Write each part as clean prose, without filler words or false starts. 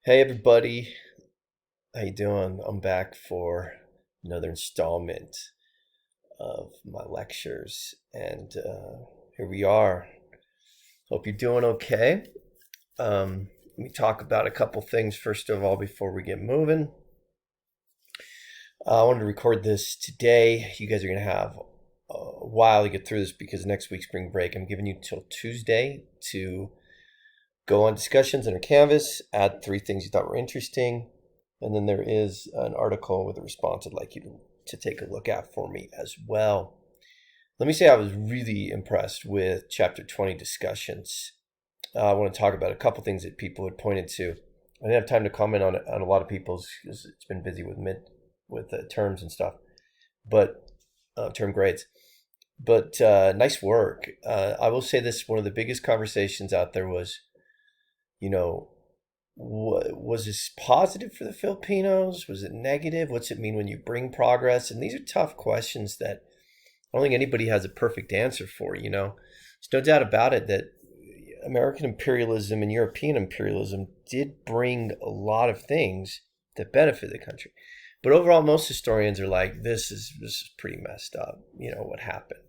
Hey everybody, how you doing? I'm back for another installment of my lectures, and here we are. Hope you're doing okay. Let me talk about a couple things first of all before we get moving. I wanted to record this today. You guys are gonna have a while to get through this because next week's spring break. I'm giving you till Tuesday to go on discussions in our Canvas, add three things you thought were interesting, and then there is an article with a response I'd like you to take a look at for me as well. Let me say I was really impressed with chapter 20 discussions. I want to talk about a couple things that people had pointed to. I didn't have time to comment on a lot of people's because it's been busy with terms and stuff, but term grades. But nice work. I will say this: one of the biggest conversations out there was, you know, was this positive for the Filipinos? Was it negative? What's it mean when you bring progress? And these are tough questions that I don't think anybody has a perfect answer for. There's no doubt about it that American imperialism and European imperialism did bring a lot of things that benefit the country. But overall, most historians are like, this is pretty messed up, what happened.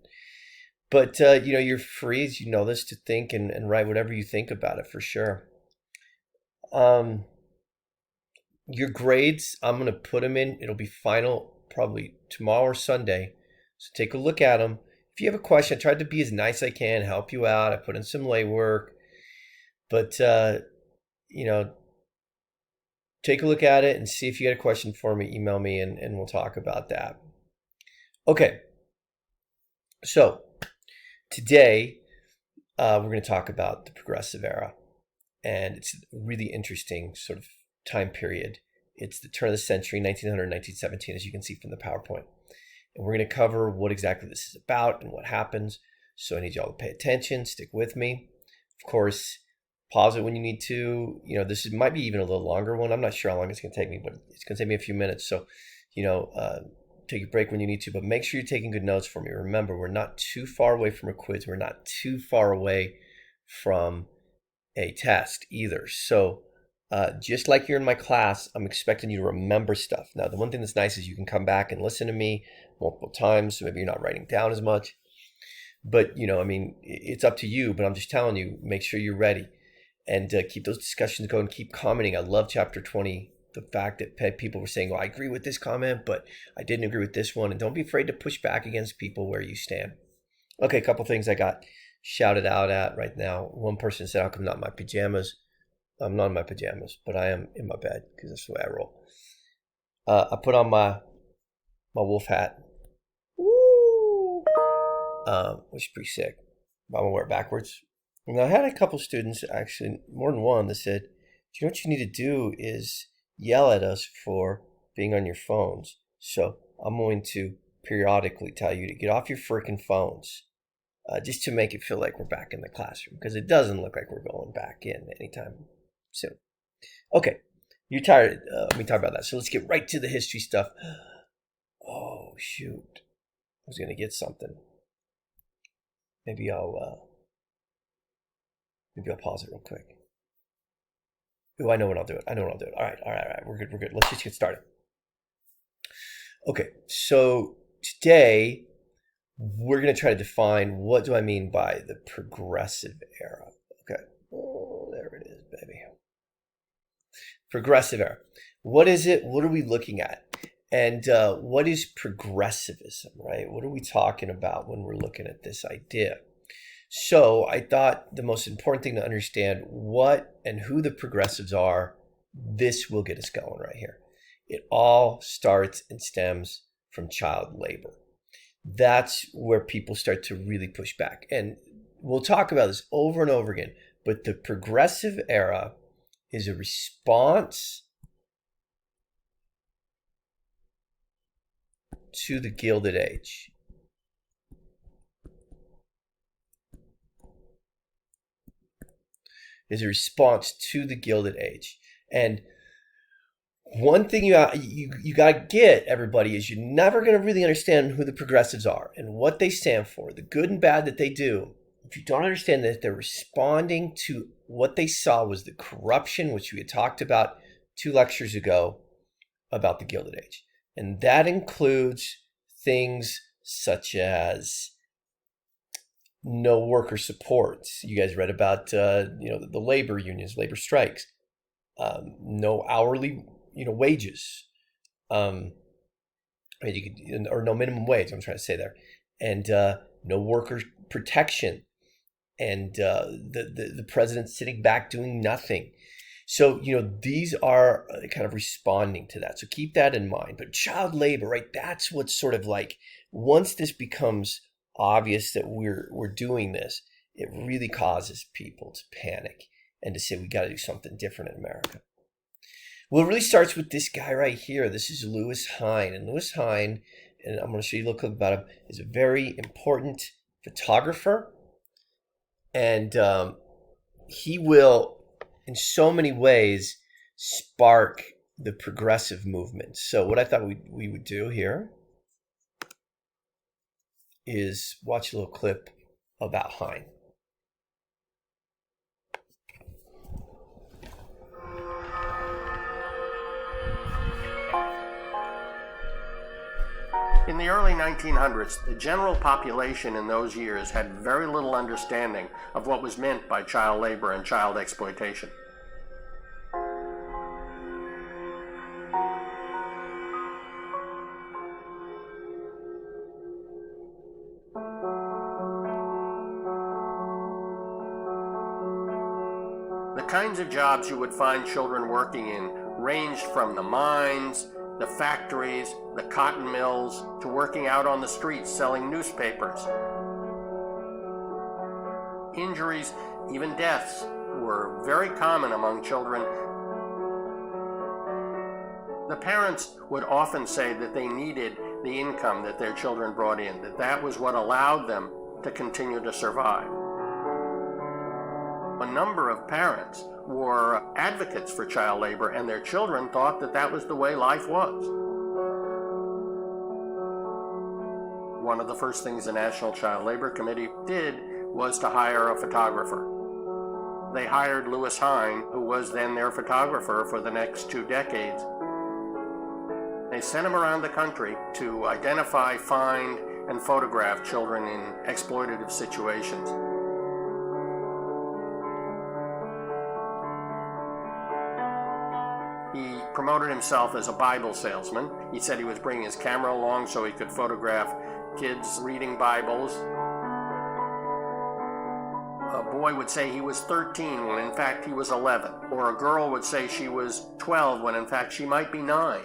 But, you're free, as you know this, to think and write whatever you think about it for sure. Um, your grades, I'm going to put them in. It'll be final probably tomorrow or Sunday. So take a look at them. If you have a question, I tried to be as nice as I can, help you out. I put in some legwork. But, take a look at it and see if you got a question for me. Email me and we'll talk about that. Okay. So today we're going to talk about the progressive era. And it's a really interesting sort of time period. It's the turn of the century, 1900, 1917, as you can see from the PowerPoint. And we're going to cover what exactly this is about and what happens. So I need y'all to pay attention, stick with me. Of course, pause it when you need to. This might be even a little longer one. I'm not sure how long it's going to take me, but it's going to take me a few minutes. So, take a break when you need to, but make sure you're taking good notes for me. Remember, we're not too far away from a quiz. We're not too far away from a test either. So just like you're in my class, I'm expecting you to remember stuff. Now, the one thing that's nice is you can come back and listen to me multiple times. So maybe you're not writing down as much. But, it's up to you. But I'm just telling you, make sure you're ready and keep those discussions going. Keep commenting. I love chapter 20. The fact that people were saying, well, I agree with this comment, but I didn't agree with this one. And don't be afraid to push back against people where you stand. Okay, a couple things I got shouted out at right now. One person said, how come not in my pajamas? I'm not in my pajamas, but I am in my bed because that's the way I roll. I put on my wolf hat, which is pretty sick. I'm going to wear it backwards. And I had a couple students, actually more than one, that said, do you know what you need to do is yell at us for being on your phones. So I'm going to periodically tell you to get off your freaking phones. Just to make it feel like we're back in the classroom, because it doesn't look like we're going back in anytime soon. Okay, you're tired. Let me talk about that. So let's get right to the history stuff. Oh shoot, I was gonna get something. Maybe I'll pause it real quick. Oh, I know what I'll do. All right. We're good. Let's just get started. Okay, so today we're going to try to define what do I mean by the progressive era. Okay. Oh, there it is, baby. Progressive era. What is it? What are we looking at? And what is progressivism, right? What are we talking about when we're looking at this idea? So I thought the most important thing to understand what and who the progressives are, this will get us going right here. It all starts and stems from child labor. That's where people start to really push back. And we'll talk about this over and over again, but the progressive era is a response to the Gilded Age. Is a response to the Gilded Age. And one thing you got to get, everybody, is you're never going to really understand who the progressives are and what they stand for, the good and bad that they do, if you don't understand that they're responding to what they saw was the corruption, which we had talked about 2 lectures ago about the Gilded Age. And that includes things such as no worker support. You guys read about the labor unions, labor strikes, no hourly wages, or no minimum wage. I'm trying to say there, and no worker protection, and the president sitting back doing nothing. So these are kind of responding to that. So keep that in mind. But child labor, right? That's what's sort of like, once this becomes obvious that we're doing this, it really causes people to panic and to say we got to do something different in America. Well, it really starts with this guy right here. This is Lewis Hine. And Lewis Hine, and I'm going to show you a little clip about him, is a very important photographer. And he will, in so many ways, spark the progressive movement. So what I thought we would do here is watch a little clip about Hine. In the early 1900s, the general population in those years had very little understanding of what was meant by child labor and child exploitation. The kinds of jobs you would find children working in ranged from the mines, the factories, the cotton mills, to working out on the streets selling newspapers. Injuries, even deaths, were very common among children. The parents would often say that they needed the income that their children brought in, that was what allowed them to continue to survive. A number of parents were advocates for child labor, and their children thought that that was the way life was. One of the first things the National Child Labor Committee did was to hire a photographer. They hired Lewis Hine, who was then their photographer for the next 2 decades. They sent him around the country to identify, find, and photograph children in exploitative situations. He promoted himself as a Bible salesman. He said he was bringing his camera along so he could photograph kids reading Bibles. A boy would say he was 13 when in fact he was 11, or a girl would say she was 12 when in fact she might be 9.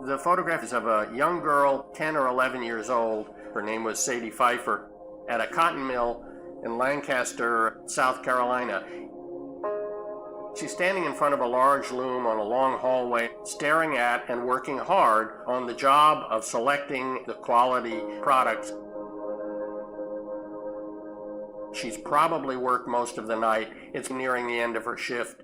The photograph is of a young girl, 10 or 11 years old. Her name was Sadie Pfeiffer, at a cotton mill in Lancaster, South Carolina. She's standing in front of a large loom on a long hallway, staring at and working hard on the job of selecting the quality products. She's probably worked most of the night. It's nearing the end of her shift.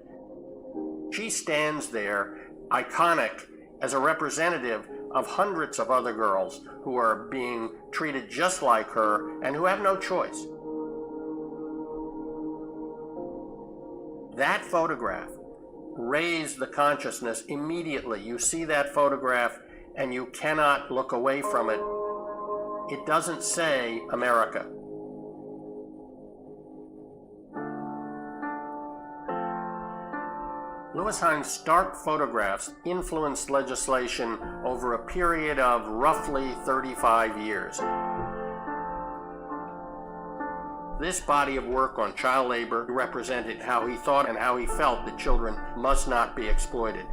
She stands there, iconic, as a representative of hundreds of other girls who are being treated just like her and who have no choice. That photograph raised the consciousness immediately. You see that photograph and you cannot look away from it. It doesn't say America. Lewis Hine's stark photographs influenced legislation over a period of roughly 35 years. This body of work on child labor represented how he thought and how he felt that children must not be exploited.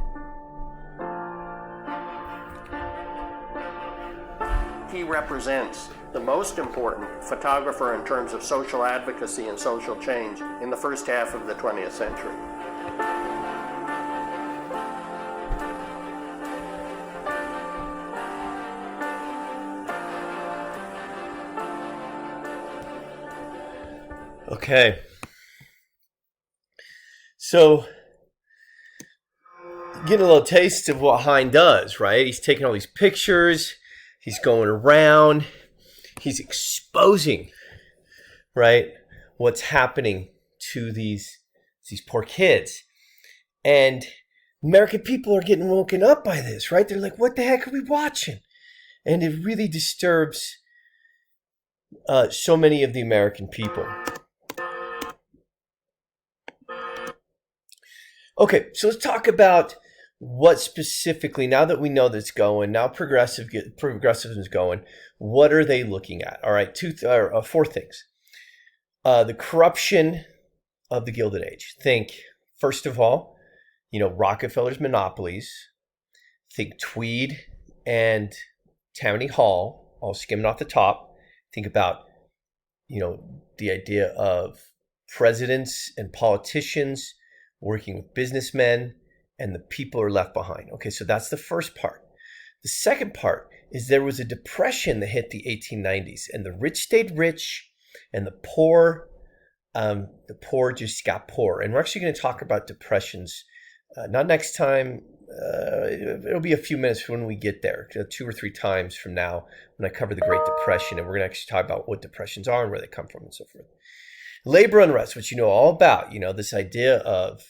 He represents the most important photographer in terms of social advocacy and social change in the first half of the 20th century. Okay. So getting a little taste of what Hein does, right? He's taking all these pictures. He's going around. He's exposing, right, what's happening to these poor kids. And American people are getting woken up by this, right? They're like, what the heck are we watching? And it really disturbs so many of the American people. Okay, so let's talk about what specifically, now that we know that's going, now progressivism is going, what are they looking at? All right, four things. The corruption of the Gilded Age. Think, first of all, Rockefeller's monopolies. Think Tweed and Tammany Hall, all skimming off the top. Think about, the idea of presidents and politicians working with businessmen, and the people are left behind. Okay, so that's the first part. The second part is there was a depression that hit the 1890s, and the rich stayed rich, and the poor just got poor. And we're actually going to talk about depressions, not next time. It'll be a few minutes when we get there, 2 or 3 times from now when I cover the Great Depression, and we're going to actually talk about what depressions are and where they come from and so forth. Labor unrest, which you know all about, this idea of,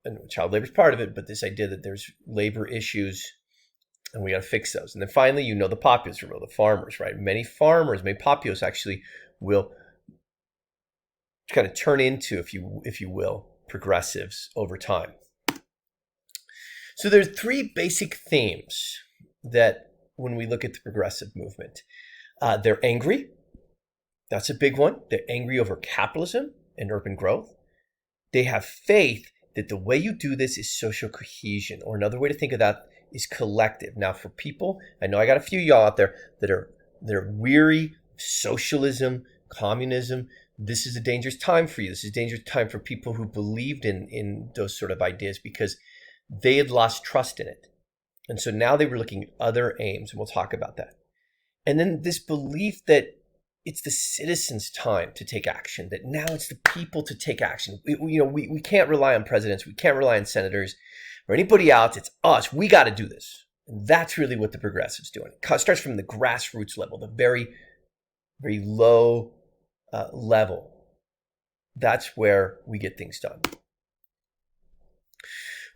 and child labor is part of it, but this idea that there's labor issues and we got to fix those. And then finally, the populace, the farmers, right? Many populace actually will kind of turn into, if you will, progressives over time. So there's 3 basic themes that when we look at the progressive movement, they're angry. That's a big one. They're angry over capitalism and urban growth. They have faith that the way you do this is social cohesion, or another way to think of that is collective. Now, for people, I know I got a few of y'all out there that are weary of socialism, communism. This is a dangerous time for you. This is a dangerous time for people who believed in those sort of ideas because they had lost trust in it. And so now they were looking at other aims, and we'll talk about that. And then this belief that it's the citizens' time to take action, that now it's the people to take action. We can't rely on presidents. We can't rely on senators or anybody else. It's us. We got to do this. And that's really what the progressives doing. It starts from the grassroots level, the very, very low level. That's where we get things done.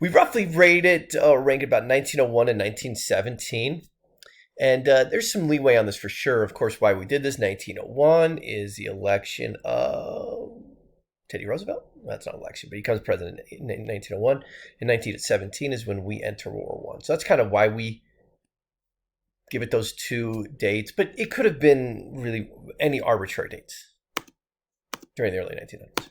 We roughly ranked about 1901 and 1917. And there's some leeway on this for sure. Of course, why we did this, 1901 is the election of Teddy Roosevelt. That's not an election, but he becomes president in 1901. In 1917 is when we enter World War I. So that's kind of why we give it those 2 dates. But it could have been really any arbitrary dates during the early 1900s.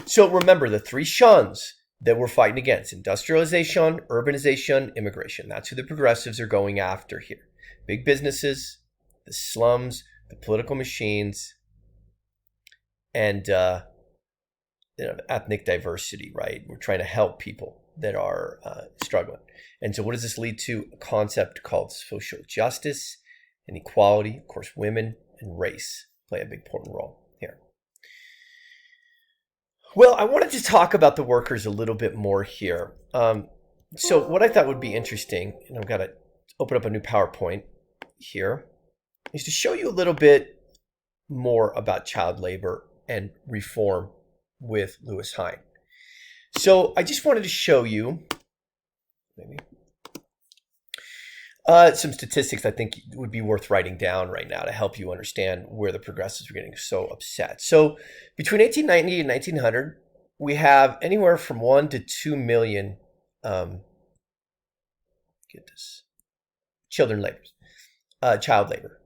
So remember the 3 shuns that we're fighting against: industrialization, urbanization, immigration. That's who the progressives are going after here. Big businesses, the slums, the political machines, and ethnic diversity, right? We're trying to help people that are struggling. And so what does this lead to? A concept called social justice and equality. Of course, women and race play a big important role here. Well, I wanted to talk about the workers a little bit more here. So what I thought would be interesting, and I've got to open up a new PowerPoint here, is to show you a little bit more about child labor and reform with Louis Hine. So I just wanted to show you some statistics I think would be worth writing down right now to help you understand where the progressives are getting so upset. So between 1890 and 1900, we have anywhere from 1 to 2 million child labor.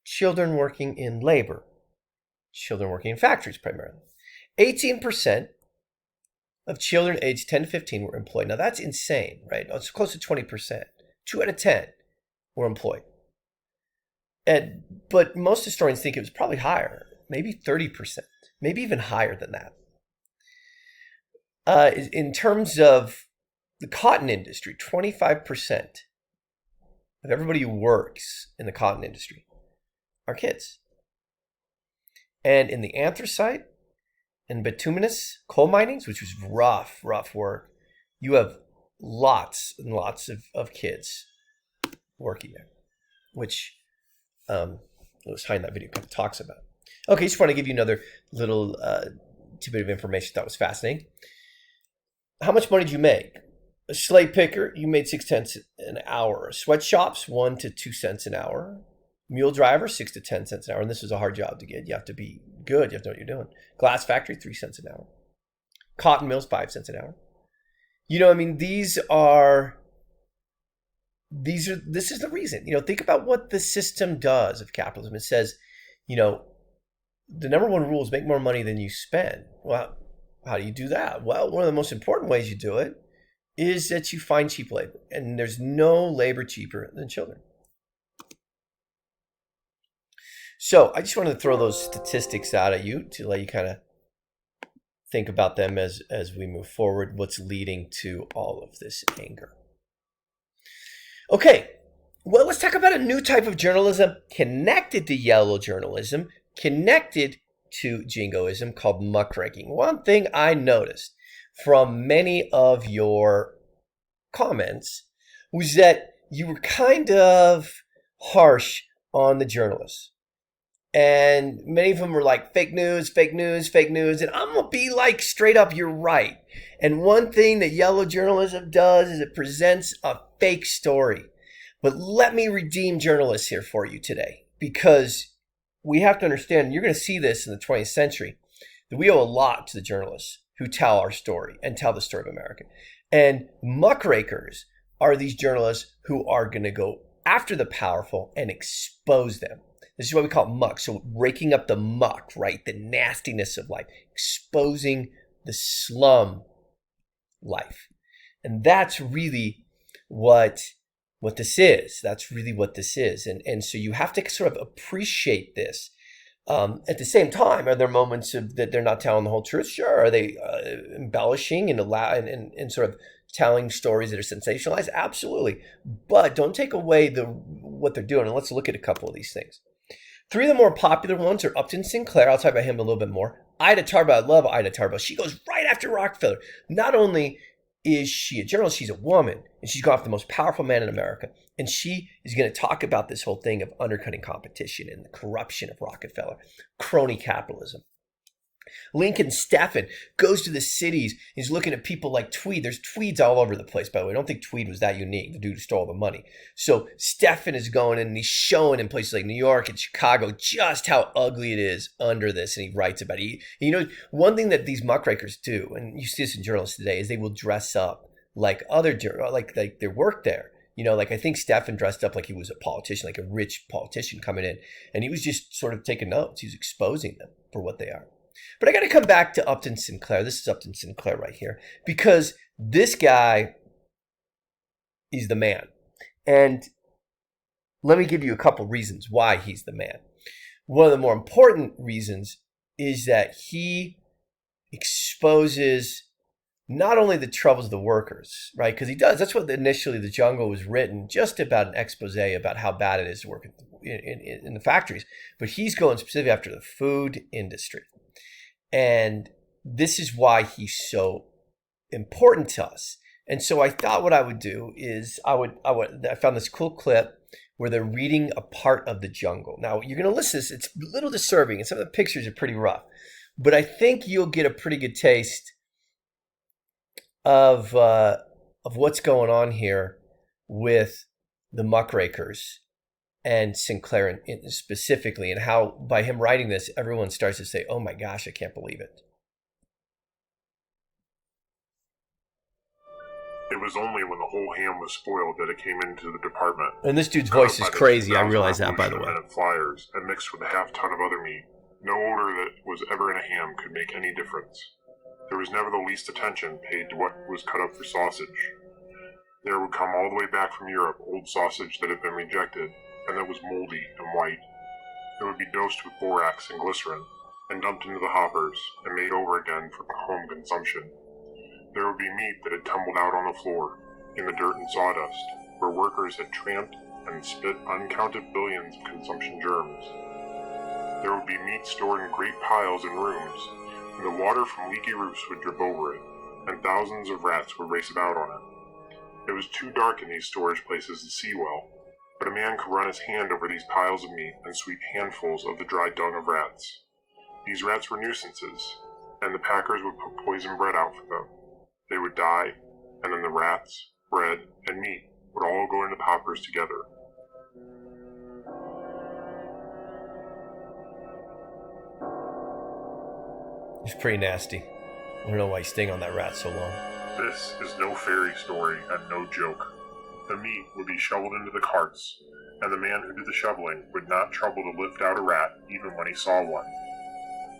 Children working in labor. Children working in factories primarily. 18% of children aged 10 to 15 were employed. Now that's insane, right? It's close to 20%. 2 out of 10 were employed. But most historians think it was probably higher, maybe 30%, maybe even higher than that. In terms of the cotton industry, 25% of everybody who works in the cotton industry are kids. And in the anthracite and bituminous coal minings, which was rough work, you have lots and lots of kids working there, which Lewis Hine in that video kind of talks about. Okay, just want to give you another little tidbit of information I thought was fascinating. How much money did you make? A slave picker, you made 6 cents an hour. Sweatshops, 1 to 2 cents an hour. Mule driver, 6 to 10 cents an hour. And this is a hard job to get. You have to be good. You have to know what you're doing. Glass factory, 3 cents an hour. Cotton mills, 5 cents an hour. You know, I mean, this is the reason. You know, think about what the system does of capitalism. It says, you know, the number one rule is make more money than you spend. Well, how do you do that? Well, one of the most important ways you do it is that you find cheap labor. And there's no labor cheaper than children. So I just wanted to throw those statistics out at you to let you kind of think about them as we move forward, what's leading to all of this anger. Okay, well, let's talk about a new type of journalism connected to yellow journalism, connected to jingoism, called muckraking. One thing I noticed from many of your comments was that you were kind of harsh on the journalists. And many of them were like, fake news, fake news, fake news. And I'm going to be like, straight up, you're right. And one thing that yellow journalism does is it presents a fake story. But let me redeem journalists here for you today, because we have to understand, you're going to see this in the 20th century, that we owe a lot to the journalists who tell our story and tell the story of America. And muckrakers are these journalists who are going to go after the powerful and expose them. This is what we call muck. So raking up the muck, right? The nastiness of life, exposing the slum life. And that's really what this is. That's really what this is. And so you have to sort of appreciate this. At the same time, are there moments that they're not telling the whole truth? Sure. Are they embellishing and sort of telling stories that are sensationalized? Absolutely. But don't take away what they're doing. And let's look at a couple of these things. 3 of the more popular ones are Upton Sinclair. I'll talk about him a little bit more. Ida Tarbell. I love Ida Tarbell. She goes right after Rockefeller. Not only is she a journalist, she's a woman. And she's gone after the most powerful man in America. And she is going to talk about this whole thing of undercutting competition and the corruption of Rockefeller, crony capitalism. Lincoln Stephan goes to the cities. He's looking at people like Tweed. There's Tweeds all over the place, by the way. I don't think Tweed was that unique, the dude who stole the money. So Stephan is going in and he's showing in places like New York and Chicago just how ugly it is under this. And he writes about it. You know, one thing that these muckrakers do, and you see this in journalists today, is they will dress up like other like they work there. You know, like I think Stephan dressed up like he was a politician, like a rich politician coming in. And he was just sort of taking notes. He was exposing them for what they are. But I got to come back to Upton Sinclair. This is Upton Sinclair right here, because this guy is the man. And let me give you a couple reasons why he's the man. One of the more important reasons is that he exposes not only the troubles of the workers, right? Because he does. That's what initially The Jungle was written, just about an expose about how bad it is to work in the factories. But he's going specifically after the food industry. And this is why he's so important to us. And so I thought what I would do is I found this cool clip where they're reading a part of The Jungle. Now you're going to listen to this. It's a little disturbing and some of the pictures are pretty rough, but I think you'll get a pretty good taste of what's going on here with the muckrakers and Sinclair specifically, and how by him writing this, everyone starts to say, oh my gosh, I can't believe it. It was only when the whole ham was spoiled that it came into the department. And this dude's voice is crazy, I realize that, by the way. And flyers, and mixed with a half ton of other meat. No odor that was ever in a ham could make any difference. There was never the least attention paid to what was cut up for sausage. There would come all the way back from Europe old sausage that had been rejected, and that was moldy and white. It would be dosed with borax and glycerin, and dumped into the hoppers, and made over again for home consumption. There would be meat that had tumbled out on the floor, in the dirt and sawdust, where workers had tramped and spit uncounted billions of consumption germs. There would be meat stored in great piles in rooms, and the water from leaky roofs would drip over it, and thousands of rats would race about on it. It was too dark in these storage places to see well, but a man could run his hand over these piles of meat and sweep handfuls of the dry dung of rats. These rats were nuisances, and the packers would put poisoned bread out for them. They would die, and then the rats, bread, and meat would all go into poppers together. It's pretty nasty. I don't know why he's staying on that rat so long. This is no fairy story and no joke. The meat would be shoveled into the carts, and the man who did the shoveling would not trouble to lift out a rat even when he saw one.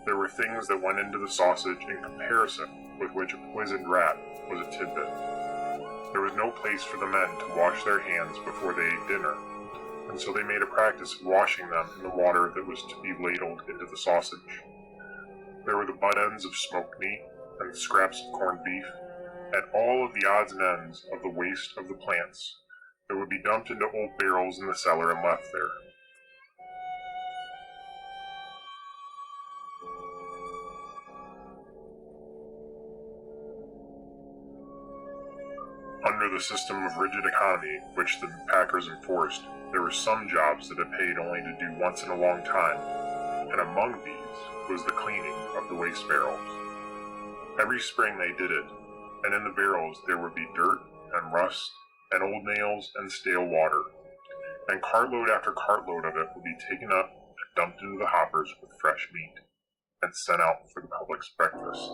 There were things that went into the sausage in comparison with which a poisoned rat was a tidbit. There was no place for the men to wash their hands before they ate dinner, and so they made a practice of washing them in the water that was to be ladled into the sausage. There were the butt ends of smoked meat and the scraps of corned beef, and all of the odds and ends of the waste of the plants that would be dumped into old barrels in the cellar and left there. Under the system of rigid economy which the packers enforced, there were some jobs that had paid only to do once in a long time, and among these was the cleaning of the waste barrels. Every spring they did it, and in the barrels there would be dirt and rust and old nails and stale water, and cartload after cartload of it would be taken up and dumped into the hoppers with fresh meat, and sent out for the public's breakfast.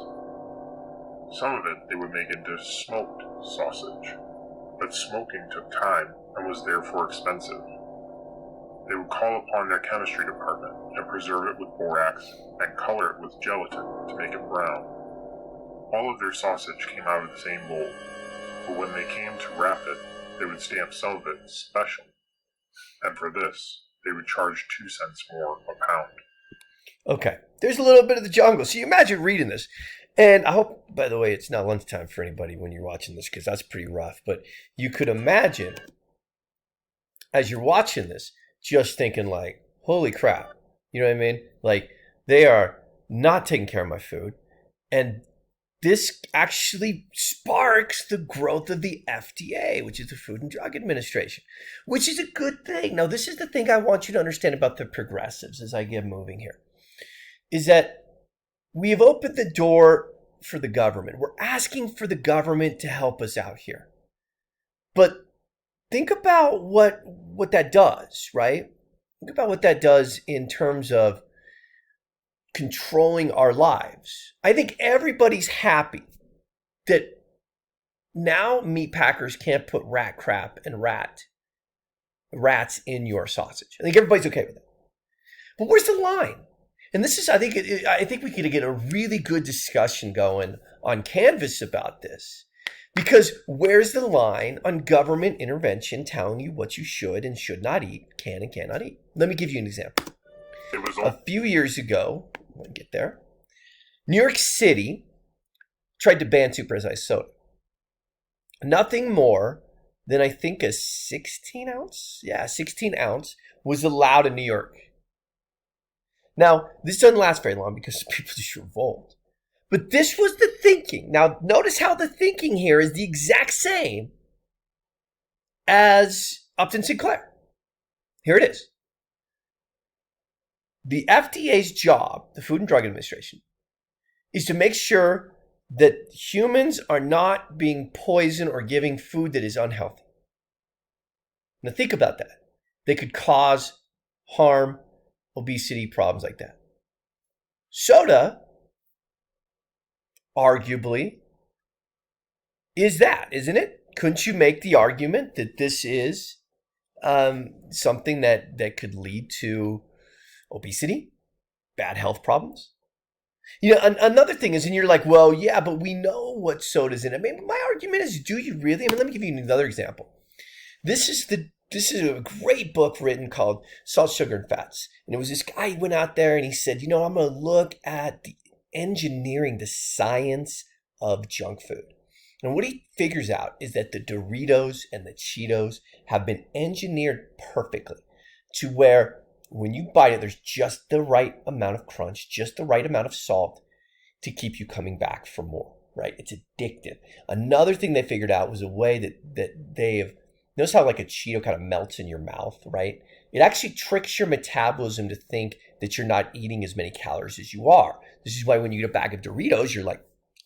Some of it they would make into smoked sausage, but smoking took time and was therefore expensive. They would call upon their chemistry department and preserve it with borax and color it with gelatin to make it brown. All of their sausage came out of the same mold, but when they came to wrap it, they would stamp some of it special, and for this, they would charge 2 cents more a pound. Okay, there's a little bit of the jungle. So you imagine reading this. And I hope, by the way, it's not lunchtime for anybody when you're watching this, because that's pretty rough. But you could imagine, as you're watching this, just thinking like, holy crap. You know what I mean? Like, they are not taking care of my food. And this actually sparks the growth of the FDA, which is the Food and Drug Administration, which is a good thing. Now, this is the thing I want you to understand about the progressives as I get moving here, is that we have opened the door for the government. We're asking for the government to help us out here. But think about what that does, right? Think about what that does in terms of controlling our lives. I think everybody's happy that now meat packers can't put rat crap and rats in your sausage. I think everybody's okay with that. But where's the line? And this is, I think we could get a really good discussion going on Canvas about this. Because where's the line on government intervention telling you what you should and should not eat, can and cannot eat? Let me give you an example. A few years ago, let me get there, New York City tried to ban supersized soda. Nothing more than, I think, a 16 ounce? Yeah, 16 ounce was allowed in New York. Now, this doesn't last very long because people just revolt. But this was the thinking. Now, notice how the thinking here is the exact same as Upton Sinclair. Here it is. The FDA's job, the Food and Drug Administration, is to make sure that humans are not being poisoned or giving food that is unhealthy. Now, think about that. They could cause harm, obesity, problems like that. Soda, arguably, is that, isn't it? Couldn't you make the argument that this is something that could lead to obesity, bad health problems? You know, another thing is, and you're like, well, yeah, but we know what soda's in it. I mean, my argument is, do you really? I mean, let me give you another example. This is a great book written called Salt, Sugar, and Fats. And it was this guy who went out there and he said, you know, I'm going to look at the engineering, the science of junk food. And what he figures out is that the Doritos and the Cheetos have been engineered perfectly to where when you bite it, there's just the right amount of crunch, just the right amount of salt to keep you coming back for more. right? It's addictive. Another thing they figured out was a way that they have, notice how like a Cheeto kind of melts in your mouth, right? It actually tricks your metabolism to think that you're not eating as many calories as you are. This is why when you eat a bag of Doritos, you're like,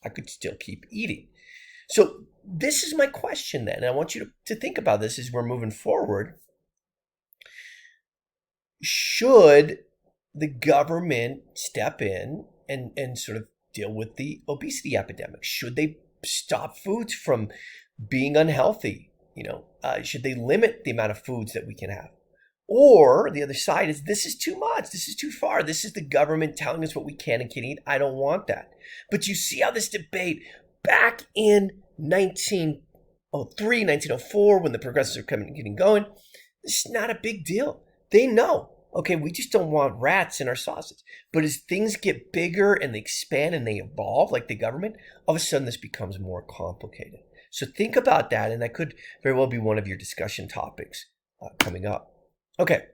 I could still keep eating. So this is my question then, and I want you to think about this as we're moving forward. Should the government step in and sort of deal with the obesity epidemic? Should they stop foods from being unhealthy? Should they limit the amount of foods that we can have? Or the other side is, this is too much. This is too far. This is the government telling us what we can and can't eat. I don't want that. But you see how this debate back in 1903, 1904, when the progressives are getting going, this is not a big deal. They know, okay, we just don't want rats in our sausage. But as things get bigger and they expand and they evolve like the government, all of a sudden this becomes more complicated. So think about that, and that could very well be one of your discussion topics coming up. Okay,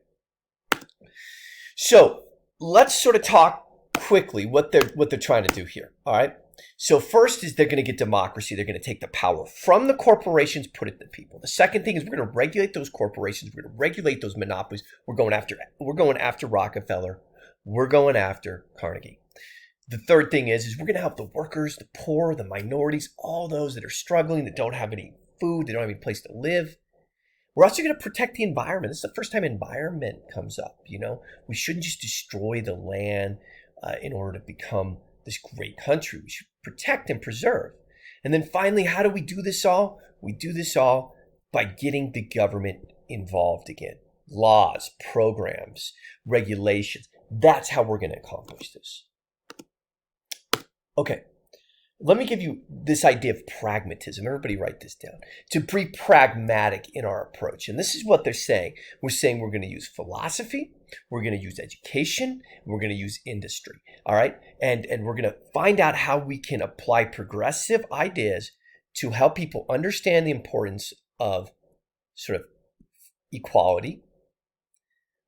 so let's sort of talk quickly what they're trying to do here. All right. So first is they're going to get democracy. They're going to take the power from the corporations, put it to the people. The second thing is we're going to regulate those corporations. We're going to regulate those monopolies. We're going after Rockefeller. We're going after Carnegie. The third thing is we're going to help the workers, the poor, the minorities, all those that are struggling, that don't have any food, they don't have any place to live. We're also going to protect the environment. This is the first time environment comes up. We shouldn't just destroy the land in order to become this great country. We should protect and preserve. And then finally, how do we do this all? We do this all by getting the government involved again. Laws, programs, regulations. That's how we're going to accomplish this. Okay, let me give you this idea of pragmatism. Everybody write this down. To be pragmatic in our approach. And this is what they're saying. We're saying we're going to use philosophy, we're going to use education, we're going to use industry. All right? And we're going to find out how we can apply progressive ideas to help people understand the importance of sort of equality.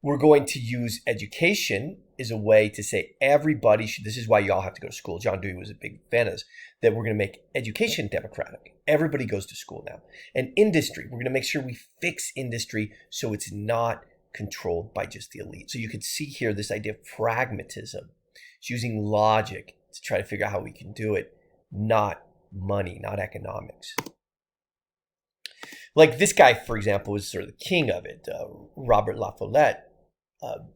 We're going to use education as a way to say everybody should, this is why you all have to go to school. John Dewey was a big fan of this, that we're going to make education democratic. Everybody goes to school now. And industry, we're going to make sure we fix industry so it's not controlled by just the elite. So you could see here this idea of pragmatism. It's using logic to try to figure out how we can do it, not money, not economics. Like this guy, for example, was sort of the king of it. Robert La Follette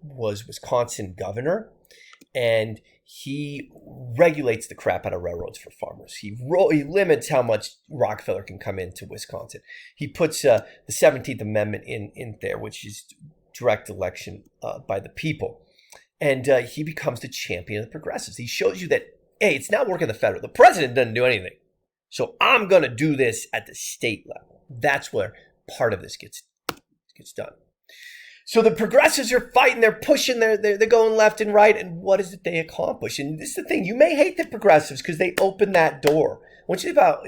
was Wisconsin governor, and he regulates the crap out of railroads for farmers. He limits how much Rockefeller can come into Wisconsin. He puts the 17th Amendment in there, which is direct election by the people. And he becomes the champion of the progressives. He shows you that, hey, it's not working at the federal. The president doesn't do anything. So I'm going to do this at the state level. That's where part of this gets done. So the progressives are fighting, they're pushing, they're going left and right, and what is it they accomplish? And this is the thing, you may hate the progressives because they open that door. Once you think about,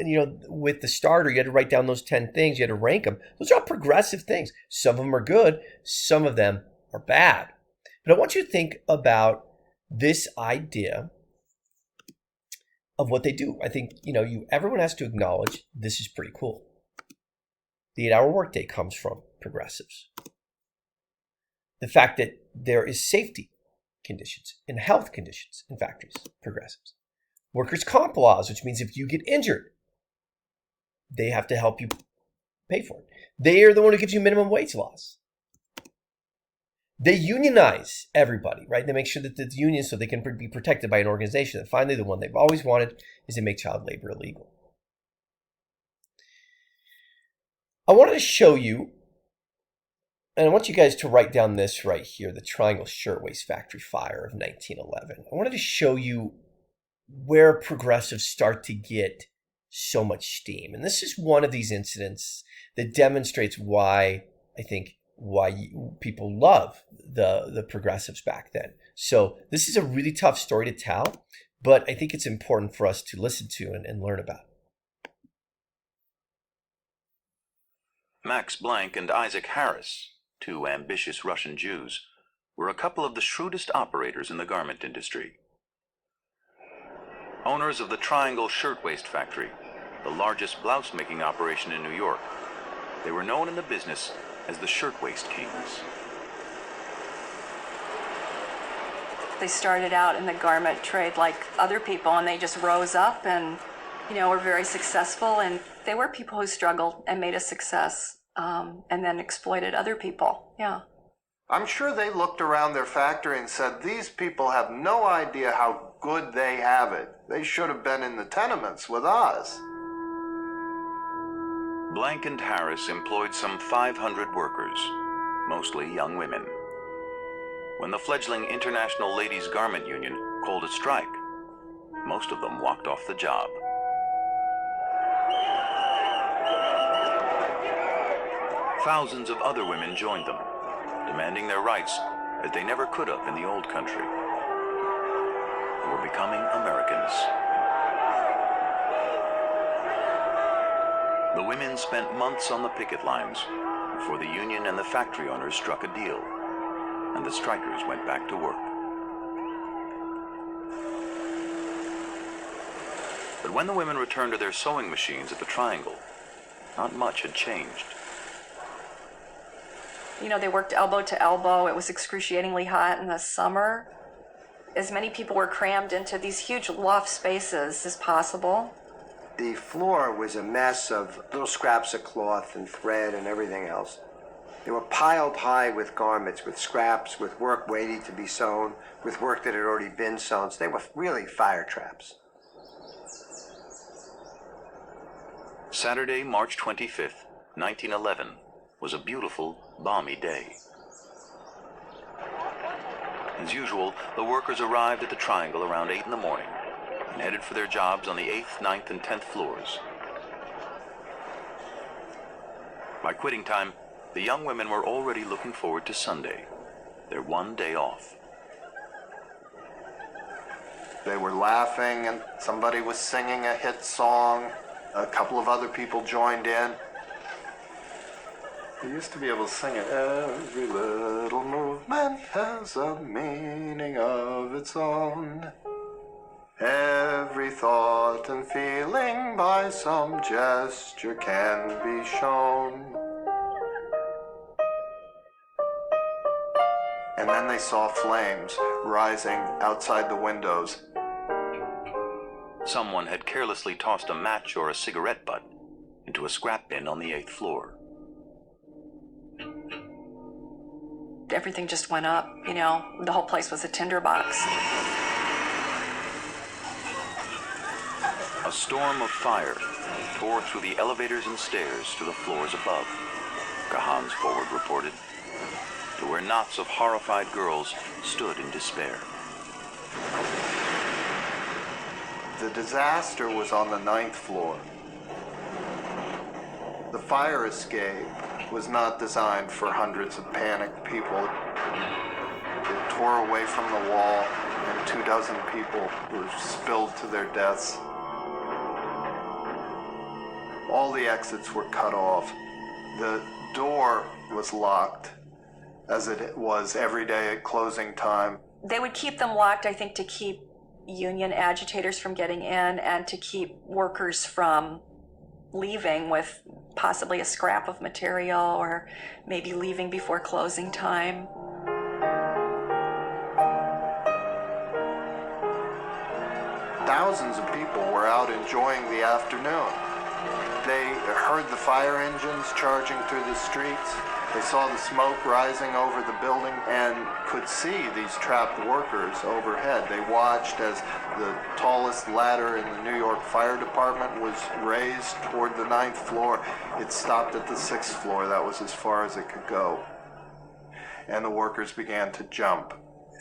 with the starter, you had to write down those 10 things, you had to rank them. Those are all progressive things. Some of them are good, some of them are bad. But I want you to think about this idea of what they do. I think, everyone has to acknowledge this is pretty cool. The 8-hour workday comes from progressives. The fact that there is safety conditions and health conditions in factories, progressives. Workers' comp laws, which means if you get injured, they have to help you pay for it. They are the one who gives you minimum wage laws. They unionize everybody, right? They make sure that the union, so they can be protected by an organization. And finally, the one they've always wanted is to make child labor illegal. I wanted to show you, and I want you guys to write down this right here, the Triangle Shirtwaist Factory Fire of 1911. I wanted to show you where progressives start to get so much steam. And this is one of these incidents that demonstrates why people love the progressives back then. So this is a really tough story to tell, but I think it's important for us to listen to and learn about. Max Planck and Isaac Harris, two ambitious Russian Jews, were a couple of the shrewdest operators in the garment industry. owners of the Triangle Shirtwaist Factory, the largest blouse-making operation in New York. They were known in the business as the Shirtwaist Kings. They started out in the garment trade like other people, and they just rose up and, were very successful. And they were people who struggled and made a success, and then exploited other people. Yeah. I'm sure they looked around their factory and said, these people have no idea how good they have it. They should have been in the tenements with us. Blank and Harris employed some 500 workers, mostly young women. When the fledgling International Ladies Garment Union called a strike, most of them walked off the job. Thousands of other women joined them, demanding their rights as they never could have in the old country. They were becoming Americans. The women spent months on the picket lines before the union and the factory owners struck a deal, and the strikers went back to work. But when the women returned to their sewing machines at the Triangle, not much had changed. They worked elbow to elbow. It was excruciatingly hot in the summer. As many people were crammed into these huge loft spaces as possible. The floor was a mess of little scraps of cloth and thread and everything else. They were piled high with garments, with scraps, with work waiting to be sewn, with work that had already been sewn. So they were really fire traps. Saturday, March 25th, 1911, was a beautiful, balmy day. As usual, the workers arrived at the Triangle around 8 in the morning and headed for their jobs on the 8th, 9th, and 10th floors. By quitting time, the young women were already looking forward to Sunday, their one day off. They were laughing, and somebody was singing a hit song. A couple of other people joined in. We used to be able to sing it. Every little movement has a meaning of its own. Every thought and feeling by some gesture can be shown. And then they saw flames rising outside the windows. Someone had carelessly tossed a match or a cigarette butt into a scrap bin on the 8th floor. Everything just went up, the whole place was a tinderbox. A storm of fire tore through the elevators and stairs to the floors above, Kahans Forward reported, to where knots of horrified girls stood in despair. The disaster was on the 9th floor. The fire escape was not designed for hundreds of panicked people. It tore away from the wall, and 24 people were spilled to their deaths. All the exits were cut off. The door was locked, as it was every day at closing time. They would keep them locked, I think, to keep union agitators from getting in and to keep workers from leaving with possibly a scrap of material or maybe leaving before closing time. Thousands of people were out enjoying the afternoon. They heard the fire engines charging through the streets. They saw the smoke rising over the building and could see these trapped workers overhead. They watched as the tallest ladder in the New York Fire Department was raised toward the 9th floor. It stopped at the 6th floor. That was as far as it could go. And the workers began to jump.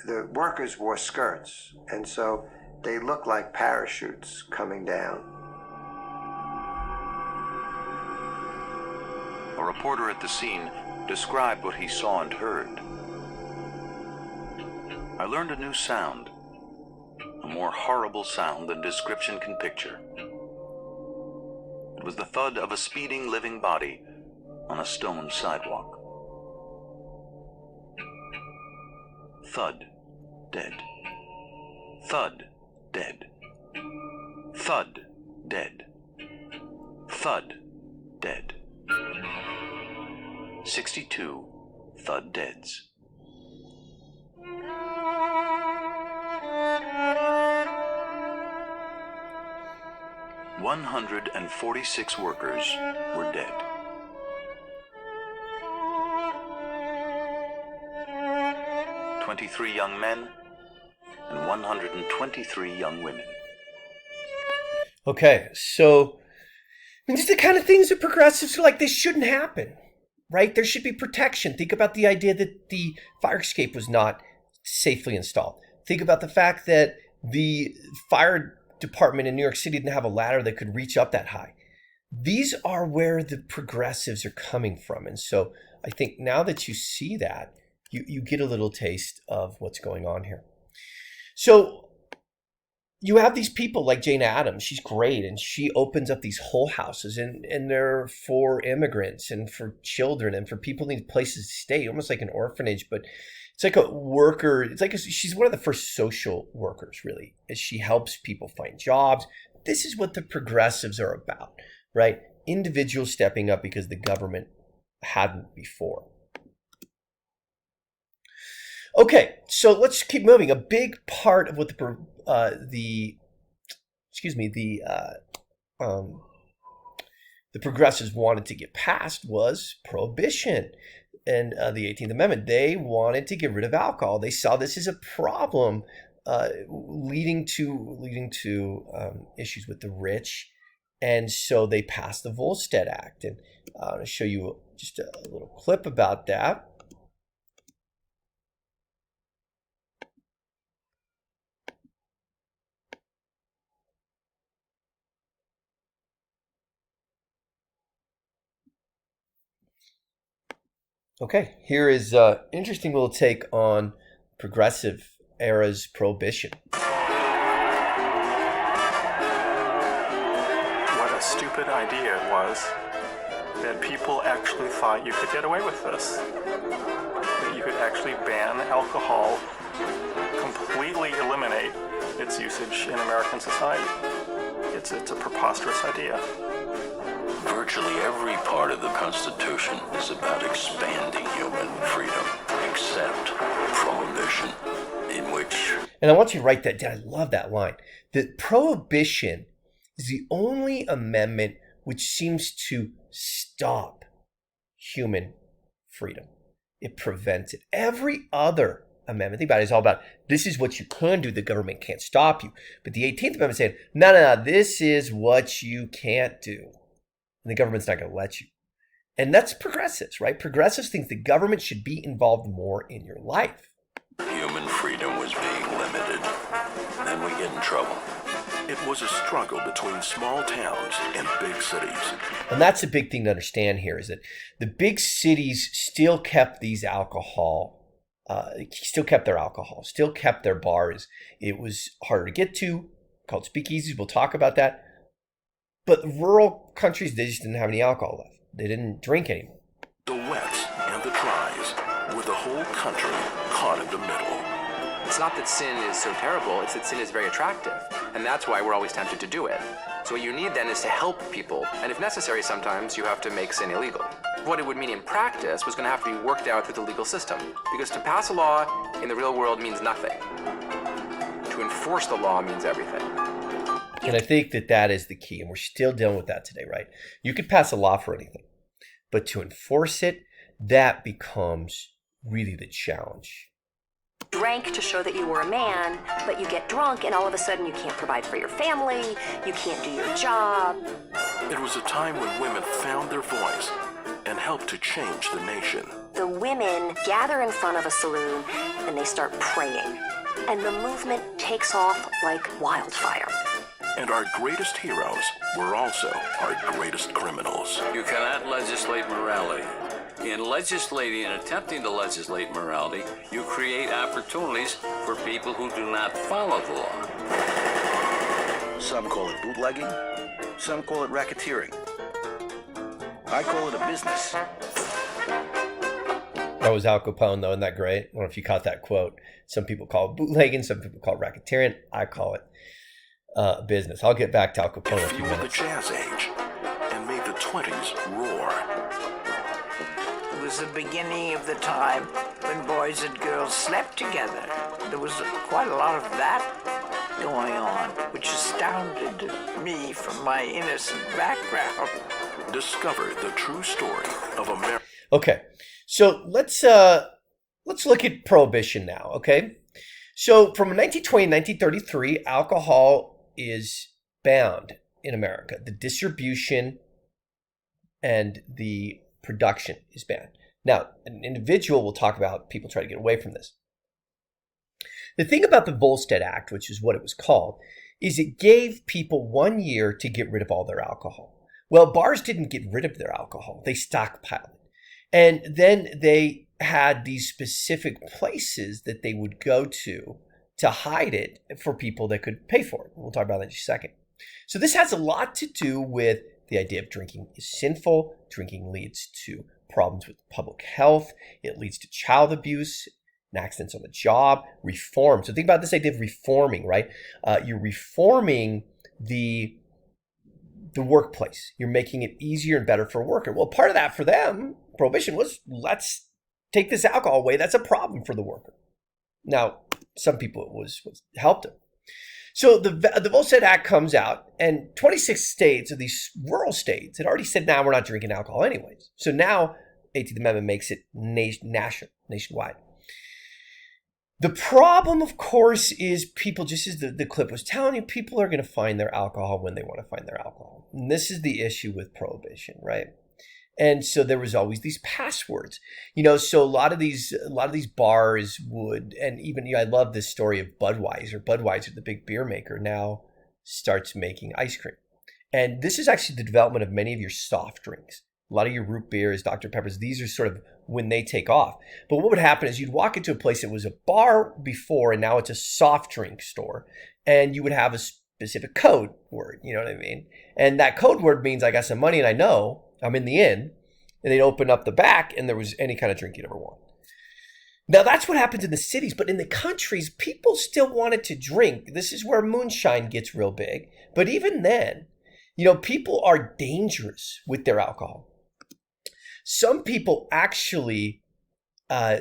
The workers wore skirts, and so they looked like parachutes coming down. A reporter at the scene described what he saw and heard. I learned a new sound, a more horrible sound than description can picture. It was the thud of a speeding living body on a stone sidewalk. Thud, dead. Thud, dead. Thud, dead. Thud, dead. 62 thud deads. 146 workers were dead. 23 young men and 123 young women. Okay, so these are the kind of things that progressives are like, this shouldn't happen, right? There should be protection. Think about the idea that the fire escape was not safely installed. Think about the fact that the fire department in New York City didn't have a ladder that could reach up that high. These are where the progressives are coming from. And so I think now that you see that, you get a little taste of what's going on here. So you have these people like Jane Addams. She's great, and she opens up these whole houses, and they're for immigrants and for children and for people who need places to stay, almost like an orphanage. But it's like a worker. It's like she's one of the first social workers, really, as she helps people find jobs. This is what the progressives are about, right? Individuals stepping up because the government hadn't before. Okay, so let's keep moving. A big part of what the progressives wanted to get passed was prohibition and the 18th Amendment. They wanted to get rid of alcohol. They saw this as a problem, leading to issues with the rich, and so they passed the Volstead Act. And I'm going to show you just a little clip about that. Okay, here is an interesting little take on progressive era's prohibition. What a stupid idea it was that people actually thought you could get away with this. That you could actually ban alcohol, completely eliminate its usage in American society. It's a preposterous idea. Virtually every part of the Constitution is about expanding human freedom, except prohibition, in which... And I want you to write that down. I love that line. That prohibition is the only amendment which seems to stop human freedom. It prevents it. Every other amendment, think about it, is all about this is what you can do. The government can't stop you. But the 18th Amendment saying, no, this is what you can't do. And the government's not going to let you. And that's progressives, right? Progressives think the government should be involved more in your life. Human freedom was being limited. Then we get in trouble. It was a struggle between small towns and big cities. And that's a big thing to understand here, is that the big cities still kept these alcohol, still kept their alcohol, still kept their bars. It was harder to get to, called speakeasies. We'll talk about that. But rural countries, they just didn't have any alcohol left. They didn't drink anymore. The wets and the dries, with the whole country caught in the middle. It's not that sin is so terrible, it's that sin is very attractive. And that's why we're always tempted to do it. So what you need then is to help people. And if necessary, sometimes you have to make sin illegal. What it would mean in practice was going to have to be worked out through the legal system. Because to pass a law in the real world means nothing. To enforce the law means everything. And I think that is the key. And we're still dealing with that today, right? You could pass a law for anything. But to enforce it, that becomes really the challenge. Drank to show that you were a man, but you get drunk and all of a sudden you can't provide for your family, you can't do your job. It was a time when women found their voice and helped to change the nation. The women gather in front of a saloon and they start praying. And the movement takes off like wildfire. And our greatest heroes were also our greatest criminals. You cannot legislate morality. In legislating and attempting to legislate morality, you create opportunities for people who do not follow the law. Some call it bootlegging, some call it racketeering. I call it a business. That was Al Capone, though. Isn't that great? I don't know if you caught that quote. Some people call it bootlegging, some people call it racketeering. I call it business. I'll get back to Al Capone in a few Fueled the minutes. Jazz Age and made the 20s roar. It was the beginning of the time when boys and girls slept together. There was quite a lot of that going on, which astounded me from my innocent background. Discover the true story of America. Okay, so let's look at Prohibition now. Okay, so from 1920 to 1933, alcohol is banned in America. The distribution and the production is banned. Now, an individual will talk about people try to get away from this. The thing about the Volstead Act, which is what it was called, is it gave people 1 year to get rid of all their alcohol. Well, bars didn't get rid of their alcohol. They stockpiled it. And then they had these specific places that they would go to hide it for people that could pay for it. We'll talk about that in just a second. So this has a lot to do with the idea of drinking is sinful. Drinking leads to problems with public health. It leads to child abuse and accidents on the job. Reform. So think about this idea of reforming, right? You're reforming the workplace. You're making it easier and better for a worker. Well, part of that for them, Prohibition, was let's take this alcohol away. That's a problem for the worker. Now, some people it was helped them. So the Volstead Act comes out, and 26 states, of these rural states, had already said, now we're not drinking alcohol anyways. So now 18th Amendment makes it nationwide. The problem, of course, is people, just as the clip was telling you, people are going to find their alcohol when they want to find their alcohol. And this is the issue with Prohibition, right? And so there was always these passwords, so a lot of these bars would, and even, I love this story of Budweiser. Budweiser, the big beer maker, now starts making ice cream. And this is actually the development of many of your soft drinks. A lot of your root beers, Dr. Peppers, these are sort of when they take off. But what would happen is you'd walk into a place that was a bar before, and now it's a soft drink store. And you would have a specific code word, you know what I mean? And that code word means I got some money and I know I'm in the inn. And they'd open up the back and there was any kind of drink you'd ever want. Now that's what happens in the cities, but in the countries, people still wanted to drink. This is where moonshine gets real big. But even then, people are dangerous with their alcohol. Some people actually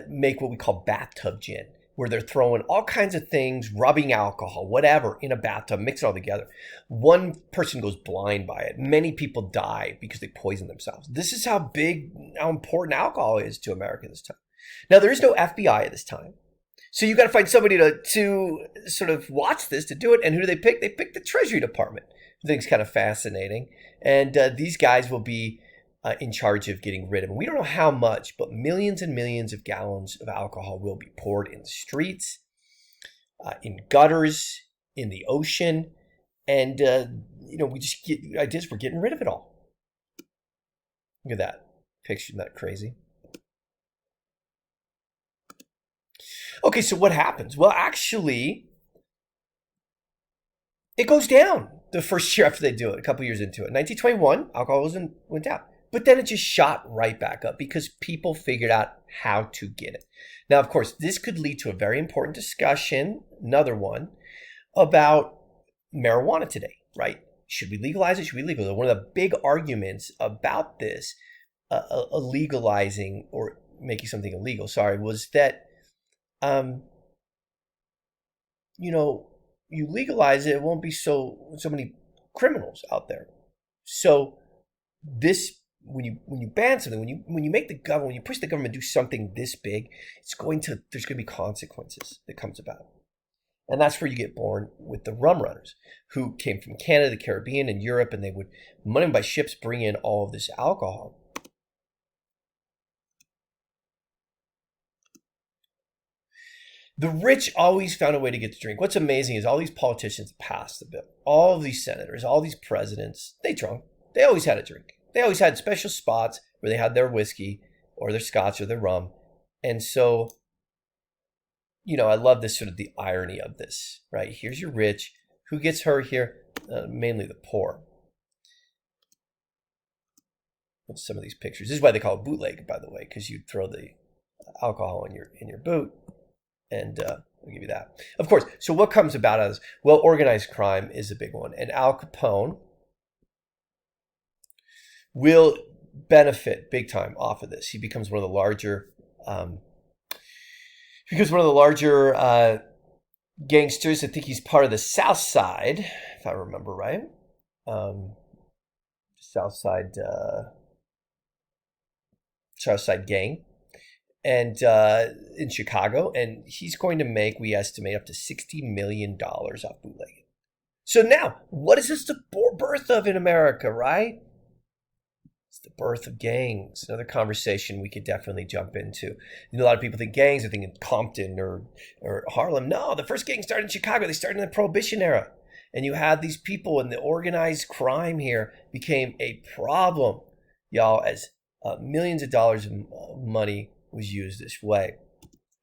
make what we call bathtub gin, where they're throwing all kinds of things, rubbing alcohol, whatever, in a bathtub, mix it all together. One person goes blind by it. Many people die because they poison themselves. This is how important alcohol is to America this time. Now, there is no FBI at this time. So you've got to find somebody to sort of watch this, to do it. And who do they pick? They pick the Treasury Department. I think it's kind of fascinating. And these guys will be in charge of getting rid of them. We don't know how much, but millions and millions of gallons of alcohol will be poured in the streets, in gutters, in the ocean. And, we just get ideas for getting rid of it all. Look at that picture. Isn't that crazy? Okay, so what happens? Well, actually, it goes down the first year after they do it, a couple years into it. 1921, alcoholism went down. But then it just shot right back up because people figured out how to get it. Now, of course, this could lead to a very important discussion, another one, about marijuana today, right? Should we legalize it? Should we legalize it? One of the big arguments about this, legalizing or making something illegal, was that, you legalize it, it won't be so many criminals out there. So this, when you ban something, when you make the government, when you push the government to do something this big, there's going to be consequences that comes about. And that's where you get born with the rum runners, who came from Canada, the Caribbean, and Europe, and they would, money by ships, bring in all of this alcohol. The rich always found a way to get to drink. What's amazing is all these politicians passed the bill. All of these senators, all these presidents, they drunk. They always had a drink. They always had special spots where they had their whiskey or their scotch or their rum. And so, I love this sort of the irony of this, right? Here's your rich. Who gets hurt here? Mainly the poor. What's some of these pictures? This is why they call it bootleg, by the way, because you throw the alcohol in your boot. And I'll give you that. Of course. So what comes about us? Well, organized crime is a big one. And Al Capone will benefit big time off of this. He becomes one of the larger gangsters. I think he's part of the South Side, if I remember right. South Side gang, and in Chicago, and he's going to make, we estimate, up to $60 million off bootlegging. So now, what is this the birth of in America, right? It's the birth of gangs. Another conversation we could definitely jump into. A lot of people think gangs are thinking Compton or Harlem. No, the first gang started in Chicago. They started in the Prohibition era. And you had these people, and the organized crime here became a problem, y'all, as millions of dollars of money was used this way.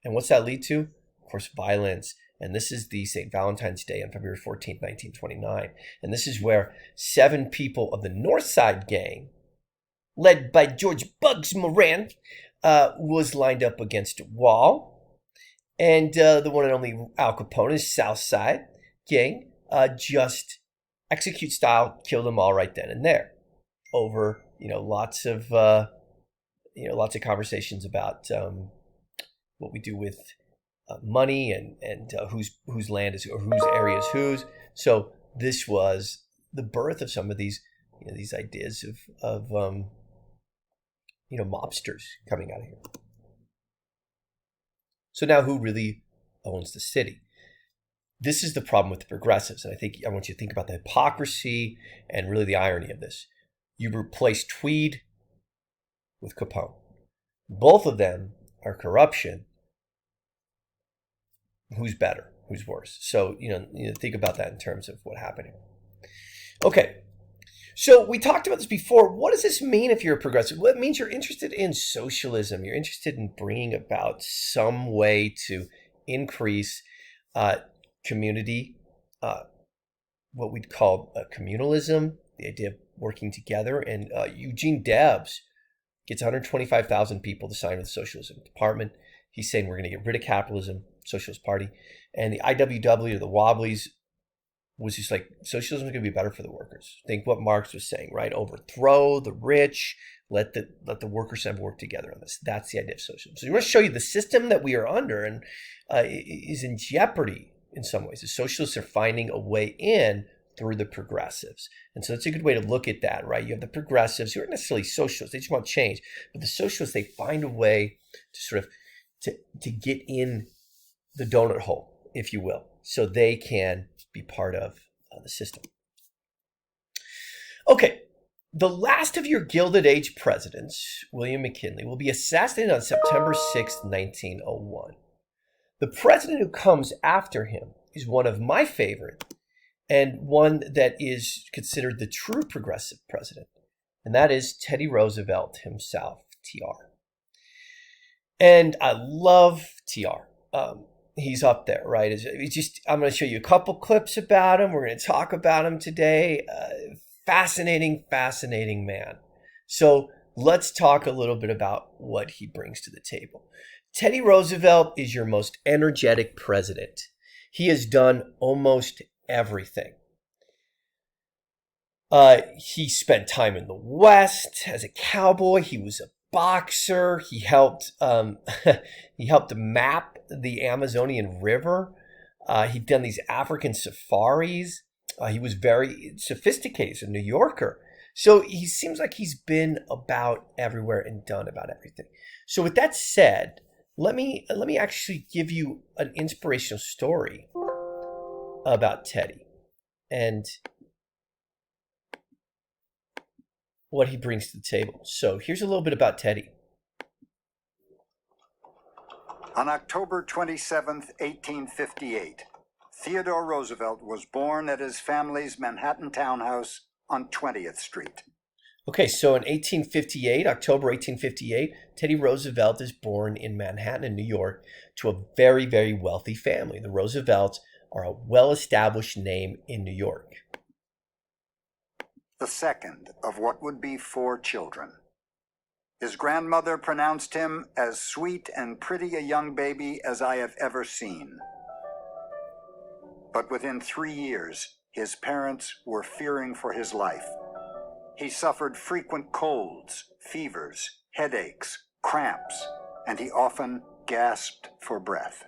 And what's that lead to? Of course, violence. And this is the St. Valentine's Day on February 14th, 1929. And this is where 7 people of the North Side gang, led by George Bugs Moran, was lined up against a wall. And the one and only Al Capone's South Side gang just execute style killed them all right then and there over lots of conversations about what we do with money and whose land is or whose area is whose. So this was the birth of some of these these ideas of mobsters coming out of here. So now who really owns the city? This is the problem with the progressives. And I want you to think about the hypocrisy and really the irony of this. You replace Tweed with Capone. Both of them are corruption. Who's better? Who's worse? So, think about that in terms of what happened here. Okay. So we talked about this before. What does this mean if you're a progressive? Well, it means you're interested in socialism. You're interested in bringing about some way to increase community, what we'd call communalism, the idea of working together. And Eugene Debs gets 125,000 people to sign with the Socialism Department. He's saying we're going to get rid of capitalism, Socialist Party. And the IWW, or the Wobblies, was just like, socialism is going to be better for the workers. Think what Marx was saying, right? Overthrow the rich, let the workers have work together on this. That's the idea of socialism. So we want to show you the system that we are under and is in jeopardy in some ways. The socialists are finding a way in through the progressives. And so it's a good way to look at that, right? You have the progressives who aren't necessarily socialists. They just want change. But the socialists, they find a way to sort of to get in the donut hole, if you will, so they can be part of the system. Okay, the last of your Gilded Age presidents, William McKinley, will be assassinated on September 6th, 1901. The president who comes after him is one of my favorite and one that is considered the true progressive president, and that is Teddy Roosevelt himself, TR. And I love TR. He's up there, right? I'm going to show you a couple clips about him. We're going to talk about him today. Fascinating, fascinating man. So let's talk a little bit about what he brings to the table. Teddy Roosevelt is your most energetic president. He has done almost everything. He spent time in the West as a cowboy. He was a boxer. He helped map the Amazonian River. He'd done these African safaris. He was very sophisticated. He's a New Yorker. So he seems like he's been about everywhere and done about everything. So with that said, let me actually give you an inspirational story about Teddy and what he brings to the table. So here's a little bit about Teddy. On October 27, 1858, Theodore Roosevelt was born at his family's Manhattan townhouse on 20th Street. Okay, so in 1858, October 1858, Teddy Roosevelt is born in Manhattan, in New York, to a very, very wealthy family. The Roosevelts are a well-established name in New York. The second of what would be 4 children. His grandmother pronounced him as sweet and pretty a young baby as I have ever seen. but within 3 years, his parents were fearing for his life. He suffered frequent colds, fevers, headaches, cramps, and he often gasped for breath.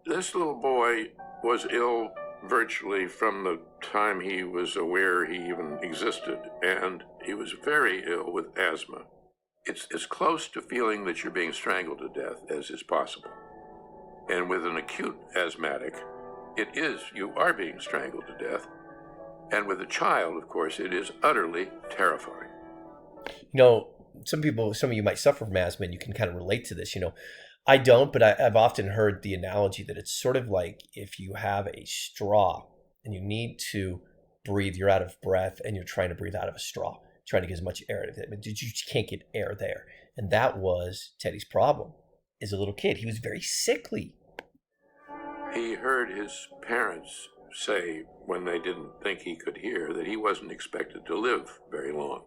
This little boy was ill virtually from the time he was aware he even existed, and he was very ill with asthma. It's as close to feeling that you're being strangled to death as is possible. And with an acute asthmatic, you are being strangled to death. And with a child, of course, it is utterly terrifying. You know, some of you might suffer from asthma and you can kind of relate to this. You know, I don't, but I've often heard the analogy that it's sort of like if you have a straw and you need to breathe, you're out of breath and you're trying to breathe out of a straw, trying to get as much air out of it, but you just can't get air there. And that was Teddy's problem as a little kid. He was very sickly. He heard his parents say, when they didn't think he could hear, that he wasn't expected to live very long.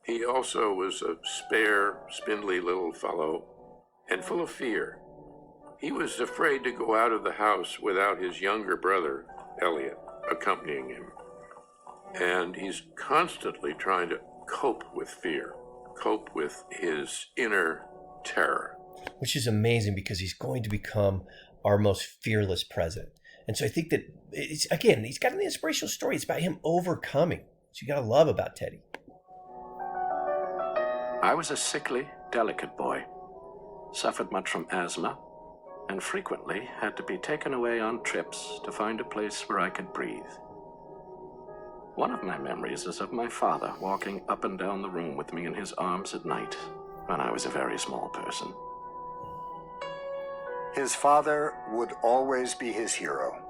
He also was a spare, spindly little fellow and full of fear. He was afraid to go out of the house without his younger brother, Elliot, accompanying him. And he's constantly trying to cope with fear, cope with his inner terror. Which is amazing because he's going to become our most fearless president. And so I think that, he's got an inspirational story. It's about him overcoming. So you got to love about Teddy. I was a sickly, delicate boy, suffered much from asthma, and frequently had to be taken away on trips to find a place where I could breathe. One of my memories is of my father walking up and down the room with me in his arms at night when I was a very small person. His father would always be his hero.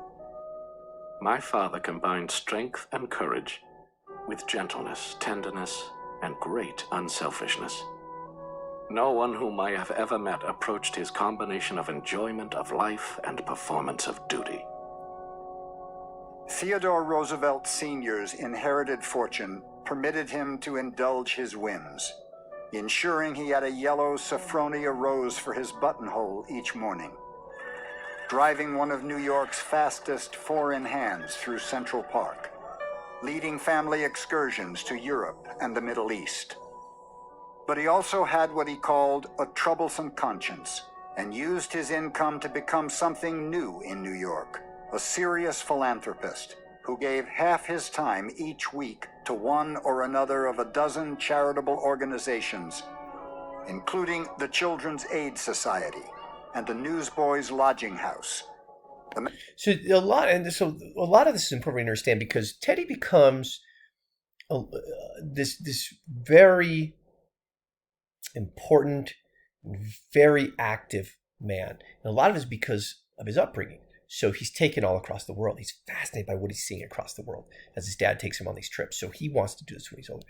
My father combined strength and courage with gentleness, tenderness, and great unselfishness. No one whom I have ever met approached his combination of enjoyment of life and performance of duty. Theodore Roosevelt Sr.'s inherited fortune permitted him to indulge his whims, ensuring he had a yellow Sophronia rose for his buttonhole each morning, driving one of New York's fastest four-in-hands through Central Park, leading family excursions to Europe and the Middle East. But he also had what he called a troublesome conscience and used his income to become something new in New York, a serious philanthropist who gave half his time each week to one or another of a dozen charitable organizations, including the Children's Aid Society and the Newsboys Lodging House. So a lot of this is important to understand because Teddy becomes this very important, very active man. And a lot of it is because of his upbringing. So he's taken all across the world. He's fascinated by what he's seeing across the world as his dad takes him on these trips. So he wants to do this when he's older.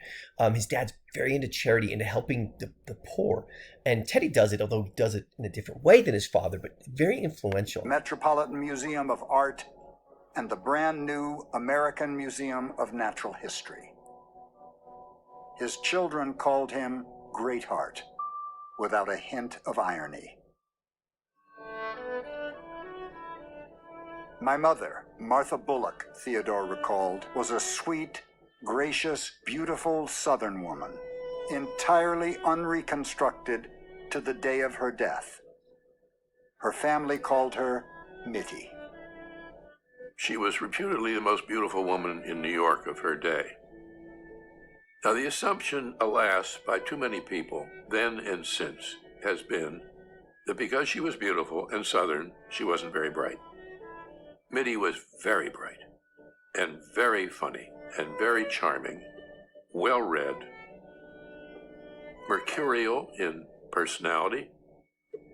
His dad's very into charity, into helping the poor. And Teddy does it, although he does it in a different way than his father, but very influential. Metropolitan Museum of Art and the brand new American Museum of Natural History. His children called him Greatheart, without a hint of irony. My mother, Martha Bullock, Theodore recalled, was a sweet, gracious, beautiful Southern woman, entirely unreconstructed to the day of her death. Her family called her Mitty. She was reputedly the most beautiful woman in New York of her day. Now, the assumption, alas, by too many people, then and since, has been that because she was beautiful and Southern, she wasn't very bright. Mitty was very bright and very funny and very charming, well-read, mercurial in personality.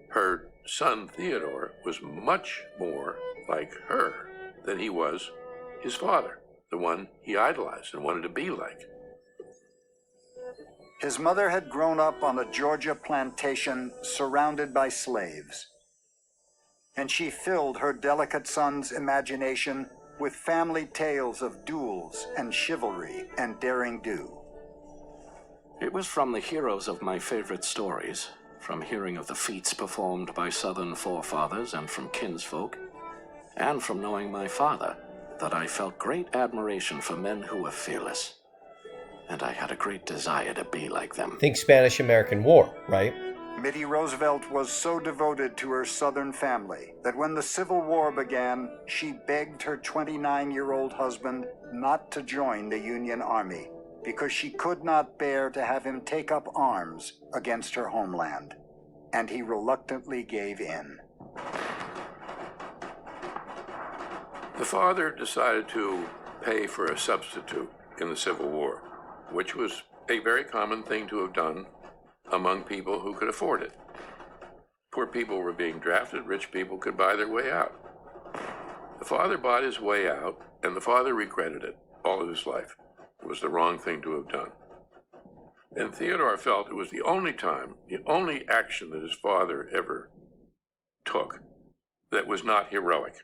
Her son Theodore was much more like her than he was his father, the one he idolized and wanted to be like. His mother had grown up on a Georgia plantation surrounded by slaves, and she filled her delicate son's imagination with family tales of duels and chivalry and daring do. It was from the heroes of my favorite stories, from hearing of the feats performed by Southern forefathers and from kinsfolk, and from knowing my father, that I felt great admiration for men who were fearless. And I had a great desire to be like them. Think Spanish-American War, right? Mitty Roosevelt was so devoted to her Southern family that when the Civil War began, she begged her 29-year-old husband not to join the Union Army because she could not bear to have him take up arms against her homeland. And he reluctantly gave in. The father decided to pay for a substitute in the Civil War, which was a very common thing to have done among people who could afford it. Poor people were being drafted, rich people could buy their way out. The father bought his way out, and the father regretted it all of his life. It was the wrong thing to have done. And Theodore felt it was the only time, the only action that his father ever took that was not heroic.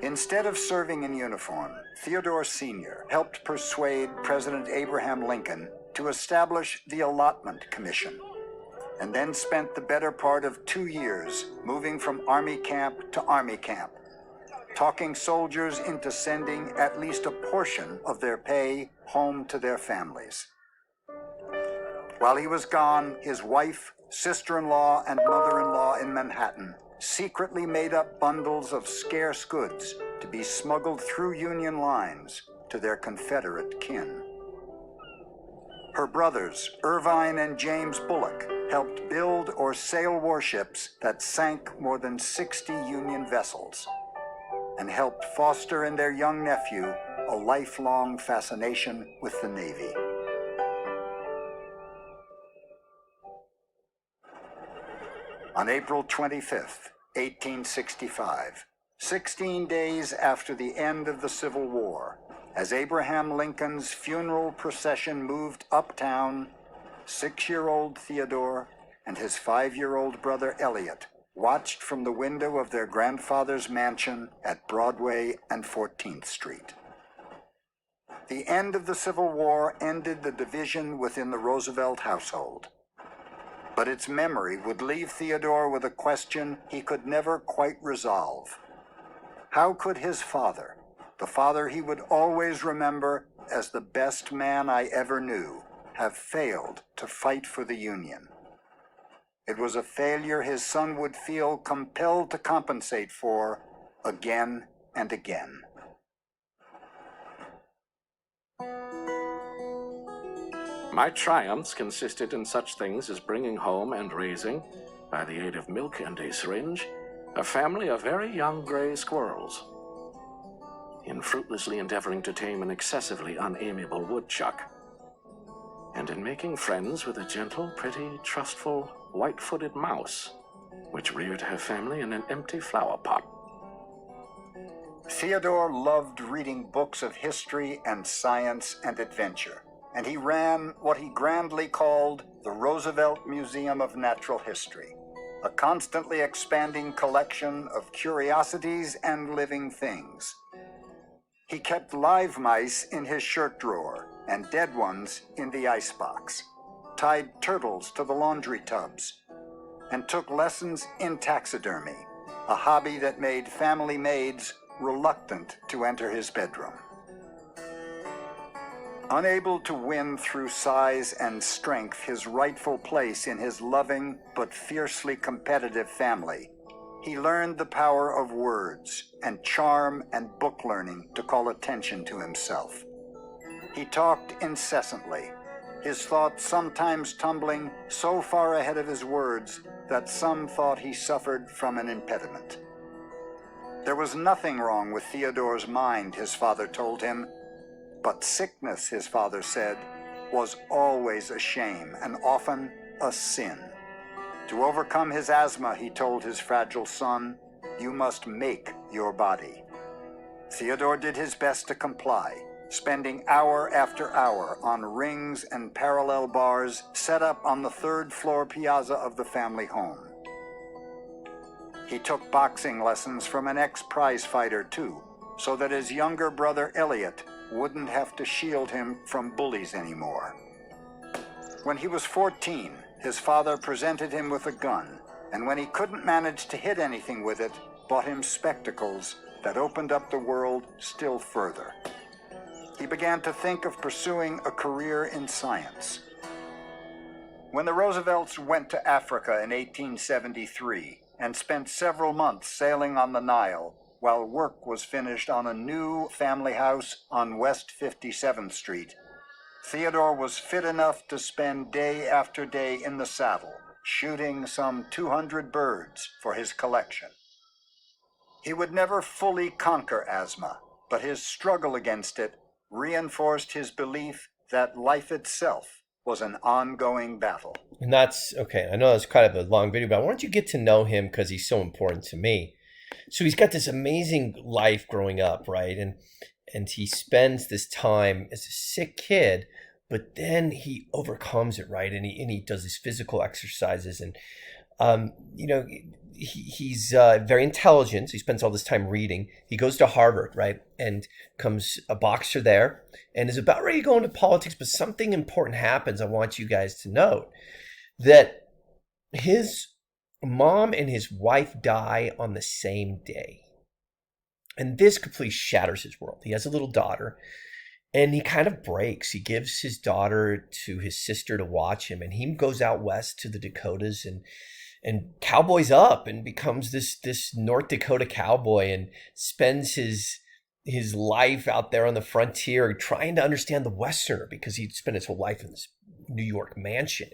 Instead of serving in uniform, Theodore Sr. helped persuade President Abraham Lincoln to establish the Allotment Commission, and then spent the better part of 2 years moving from army camp to army camp, talking soldiers into sending at least a portion of their pay home to their families. While he was gone, his wife, sister-in-law, and mother-in-law in Manhattan secretly made up bundles of scarce goods to be smuggled through Union lines to their Confederate kin. Her brothers, Irvine and James Bullock, helped build or sail warships that sank more than 60 Union vessels, and helped foster in their young nephew a lifelong fascination with the Navy. On April 25th, 1865, 16 days after the end of the Civil War, as Abraham Lincoln's funeral procession moved uptown, 6-year-old Theodore and his 5-year-old brother Elliot watched from the window of their grandfather's mansion at Broadway and 14th Street. The end of the Civil War ended the division within the Roosevelt household. But its memory would leave Theodore with a question he could never quite resolve. How could his father, the father he would always remember as the best man I ever knew, have failed to fight for the Union? It was a failure his son would feel compelled to compensate for again and again. My triumphs consisted in such things as bringing home and raising, by the aid of milk and a syringe, a family of very young gray squirrels, in fruitlessly endeavoring to tame an excessively unamiable woodchuck, and in making friends with a gentle, pretty, trustful, white-footed mouse, which reared her family in an empty flower pot. Theodore loved reading books of history and science and adventure, and he ran what he grandly called the Roosevelt Museum of Natural History, a constantly expanding collection of curiosities and living things. He kept live mice in his shirt drawer and dead ones in the icebox, tied turtles to the laundry tubs, and took lessons in taxidermy, a hobby that made family maids reluctant to enter his bedroom. Unable to win through size and strength his rightful place in his loving but fiercely competitive family, he learned the power of words and charm and book learning to call attention to himself. He talked incessantly, his thoughts sometimes tumbling so far ahead of his words that some thought he suffered from an impediment. There was nothing wrong with Theodore's mind, his father told him, but sickness, his father said, was always a shame and often a sin. To overcome his asthma, he told his fragile son, you must make your body. Theodore did his best to comply, spending hour after hour on rings and parallel bars set up on the third-floor piazza of the family home. He took boxing lessons from an ex-prize fighter, too, so that his younger brother Elliot wouldn't have to shield him from bullies anymore. When he was 14, his father presented him with a gun and when he couldn't manage to hit anything with it, bought him spectacles that opened up the world still further. He began to think of pursuing a career in science. When the Roosevelts went to Africa in 1873 and spent several months sailing on the Nile while work was finished on a new family house on West 57th Street, Theodore was fit enough to spend day after day in the saddle, shooting some 200 birds for his collection. He would never fully conquer asthma, but his struggle against it reinforced his belief that life itself was an ongoing battle. And that's okay. I know that's kind of a long video, but I wanted you to get to know him because he's so important to me. So he's got this amazing life growing up, right? And he spends this time as a sick kid, but then he overcomes it, right? And he does his physical exercises, and he's very intelligent. So he spends all this time reading. He goes to Harvard, right, and becomes a boxer there, and is about ready to go into politics. But something important happens. I want you guys to note that his mom and his wife die on the same day. And this completely shatters his world. He has a little daughter, and he kind of breaks. He gives his daughter to his sister to watch him, and he goes out west to the Dakotas and cowboys up and becomes this North Dakota cowboy, and spends his life out there on the frontier trying to understand the Westerner, because he'd spent his whole life in this New York mansion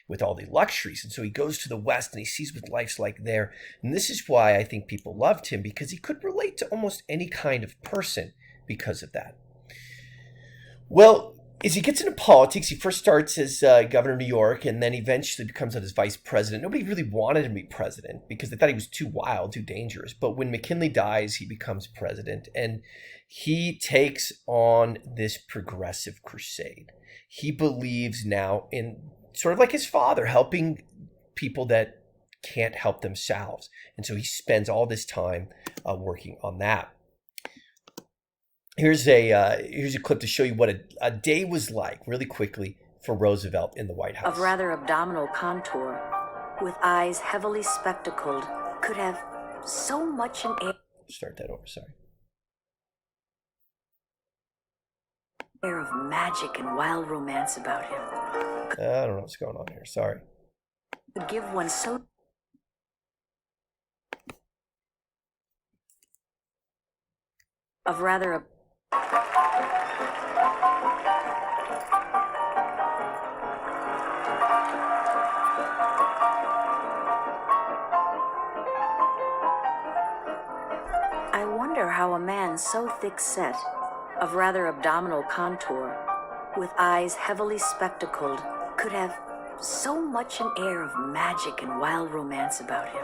with all the luxuries. And so he goes to the West and he sees what life's like there. And this is why I think people loved him, because he could relate to almost any kind of person because of that. Well, as he gets into politics, he first starts as governor of New York, and then eventually becomes his vice president. Nobody really wanted him to be president because they thought he was too wild, too dangerous. But when McKinley dies, he becomes president, and he takes on this progressive crusade. He believes now in, sort of like his father, helping people that can't help themselves. And so he spends all this time working on that. Here's a clip to show you what a day was like, really quickly, for Roosevelt in the White House. Of rather abdominal contour, with eyes heavily spectacled, could have so much an Start that over, sorry. air of magic and wild romance about him. I don't know what's going on here, sorry. Could give one so... Of rather a... I wonder how a man so thick-set, of rather abdominal contour, with eyes heavily spectacled, could have so much an air of magic and wild romance about him,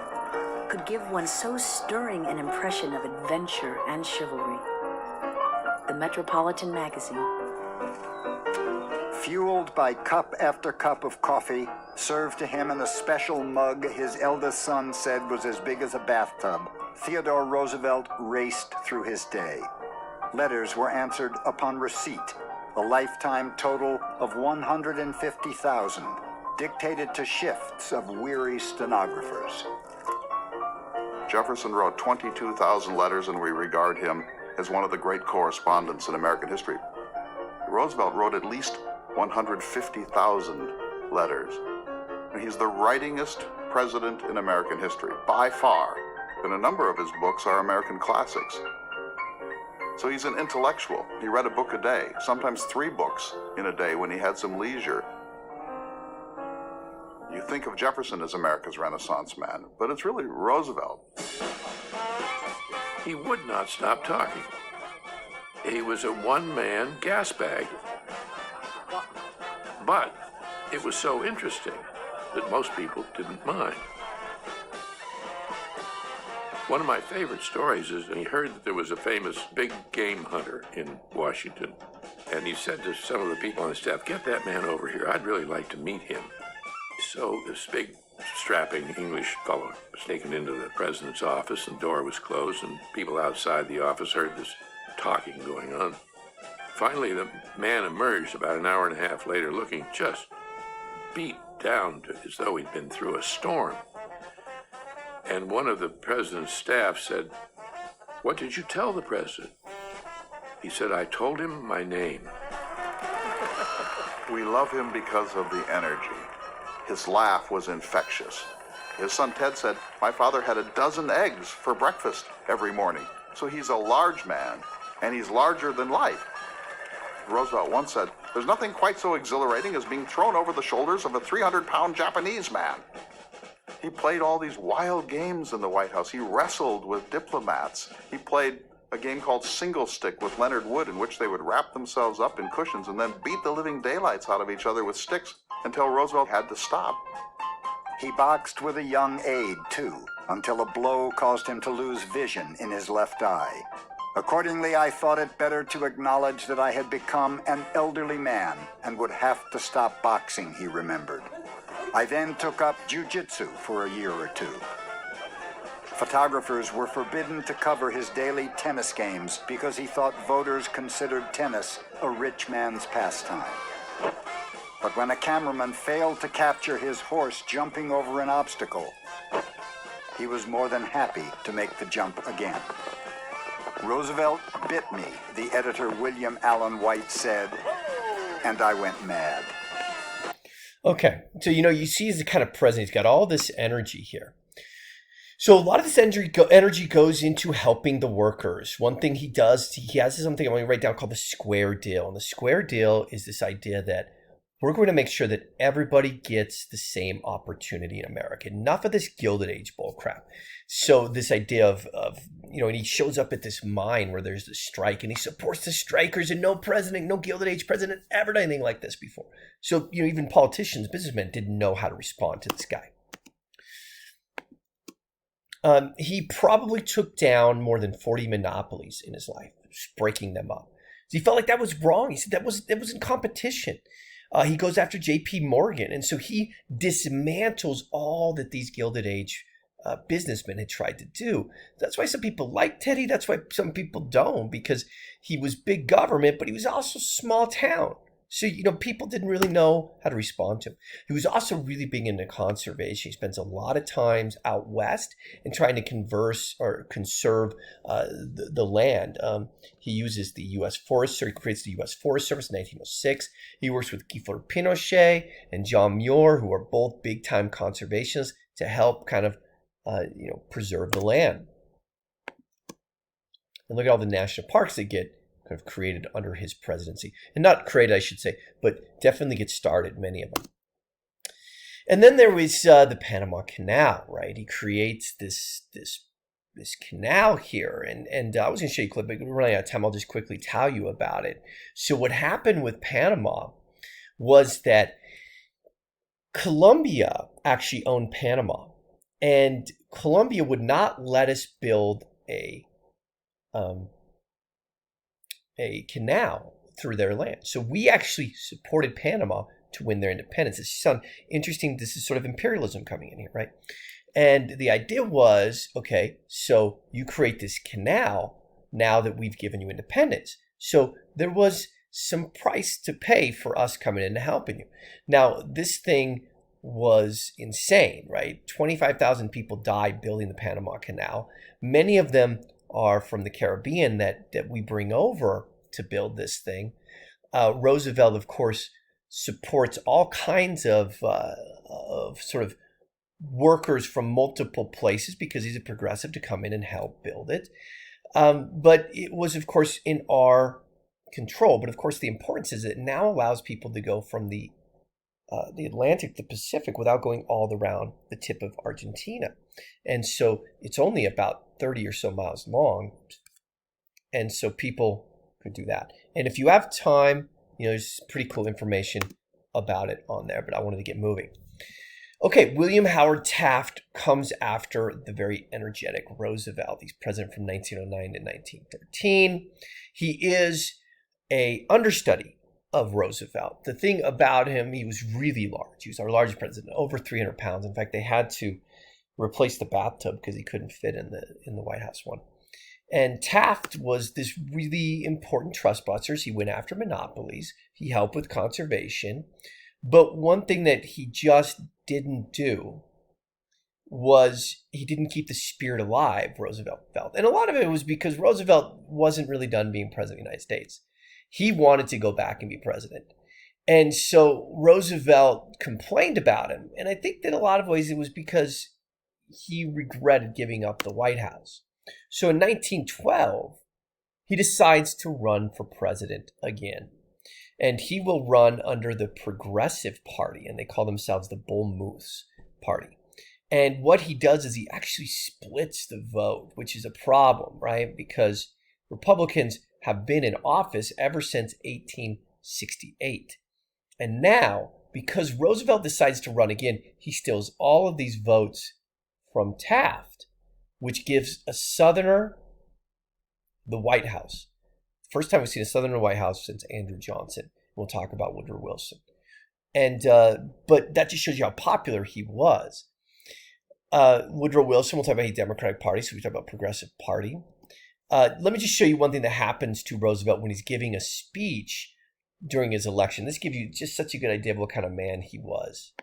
could give one so stirring an impression of adventure and chivalry. The Metropolitan Magazine. Fueled by cup after cup of coffee, served to him in a special mug his eldest son said was as big as a bathtub, Theodore Roosevelt raced through his day. Letters were answered upon receipt, a lifetime total of 150,000, dictated to shifts of weary stenographers. Jefferson wrote 22,000 letters, and we regard him as one of the great correspondents in American history. Roosevelt wrote at least 150,000 letters, and he's the writingest president in American history, by far, and a number of his books are American classics. So he's an intellectual. He read a book a day, sometimes 3 books in a day when he had some leisure. You think of Jefferson as America's Renaissance man, but it's really Roosevelt. He would not stop talking. He was a one-man gas bag. But it was so interesting that most people didn't mind. One of my favorite stories is he heard that there was a famous big game hunter in Washington. And he said to some of the people on the staff, "Get that man over here. I'd really like to meet him." So this big, strapping English fellow was taken into the president's office, and the door was closed, and people outside the office heard this talking going on. Finally, the man emerged about an hour and a half later, looking just beat down as though he'd been through a storm. And one of the president's staff said, "What did you tell the president?" He said, "I told him my name." We love him because of the energy. His laugh was infectious. His son Ted said, "My father had a dozen eggs for breakfast every morning." So he's a large man, and he's larger than life. Roosevelt once said, "There's nothing quite so exhilarating as being thrown over the shoulders of a 300-pound Japanese man." He played all these wild games in the White House. He wrestled with diplomats. He played a game called Single Stick with Leonard Wood, in which they would wrap themselves up in cushions and then beat the living daylights out of each other with sticks until Roosevelt had to stop. He boxed with a young aide, too, until a blow caused him to lose vision in his left eye. Accordingly, I thought it better to acknowledge that I had become an elderly man and would have to stop boxing, he remembered. I then took up jiu-jitsu for a year or two. Photographers were forbidden to cover his daily tennis games because he thought voters considered tennis a rich man's pastime. But when a cameraman failed to capture his horse jumping over an obstacle, he was more than happy to make the jump again. Roosevelt bit me, the editor William Allen White said, and I went mad. Okay, so you see he's the kind of president, he's got all this energy here. So a lot of this energy goes into helping the workers. One thing he does, he has something I'm going to write down called the square deal. And the square deal is this idea that we're going to make sure that everybody gets the same opportunity in America. Enough of this Gilded Age bullcrap. So this idea of and he shows up at this mine where there's the strike and he supports the strikers, and no president, no Gilded Age president ever done anything like this before. So, even politicians, businessmen didn't know how to respond to this guy. He probably took down more than 40 monopolies in his life, just breaking them up. So he felt like that was wrong. He said that was in competition. He goes after J.P. Morgan, and so he dismantles all that these Gilded Age businessmen had tried to do. That's why some people like Teddy. That's why some people don't, because he was big government, but he was also small town. So, people didn't really know how to respond to him. He was also really big into conservation. He spends a lot of times out west and trying to conserve the land. He uses the U.S. Forest Service. He creates the U.S. Forest Service in 1906. He works with Gifford Pinochet and John Muir, who are both big-time conservationists, to help kind of, preserve the land. And look at all the national parks that get kind of created under his presidency. And not created, I should say, but definitely get started, many of them. And then there was the Panama Canal, right? He creates this canal here. And I was going to show you a clip, but we're running out of time. I'll just quickly tell you about it. So what happened with Panama was that Colombia actually owned Panama. And Colombia would not let us build a canal through their land. So we actually supported Panama to win their independence. It's sound interesting. This is sort of imperialism coming in here, right? And the idea was, okay, so you create this canal now that we've given you independence. So there was some price to pay for us coming in and helping you. Now, this thing was insane, right? 25,000 people died building the Panama Canal. Many of them are from the Caribbean that we bring over to build this thing. Roosevelt, of course, supports all kinds of sort of workers from multiple places because he's a progressive to come in and help build it. But it was, of course, in our control. But of course, the importance is it now allows people to go from the Atlantic to the Pacific without going all around the tip of Argentina. And so it's only about 30 or so miles long. And so people could do that. And if you have time, there's pretty cool information about it on there, but I wanted to get moving. Okay, William Howard Taft comes after the very energetic Roosevelt. He's president from 1909 to 1913. He is a understudy of Roosevelt. The thing about him, he was really large. He was our largest president, over 300 pounds. In fact, they had to replace the bathtub because he couldn't fit in the White House one. And Taft was this really important trust buster. He went after monopolies. He helped with conservation. But one thing that he just didn't do was he didn't keep the spirit alive, Roosevelt felt. And a lot of it was because Roosevelt wasn't really done being president of the United States. He wanted to go back and be president. And so Roosevelt complained about him. And I think that in a lot of ways it was because he regretted giving up the White House. So in 1912, he decides to run for president again. And he will run under the Progressive Party, and they call themselves the Bull Moose Party. And what he does is he actually splits the vote, which is a problem, right? Because Republicans have been in office ever since 1868. And now, because Roosevelt decides to run again, he steals all of these votes from Taft, which gives a Southerner the White House. First time we've seen a Southerner White House since Andrew Johnson. We'll talk about Woodrow Wilson. And but that just shows you how popular he was. Woodrow Wilson, we'll talk about the Democratic Party, so we talk about Progressive Party. Let me just show you one thing that happens to Roosevelt when he's giving a speech during his election. This gives you just such a good idea of what kind of man he was.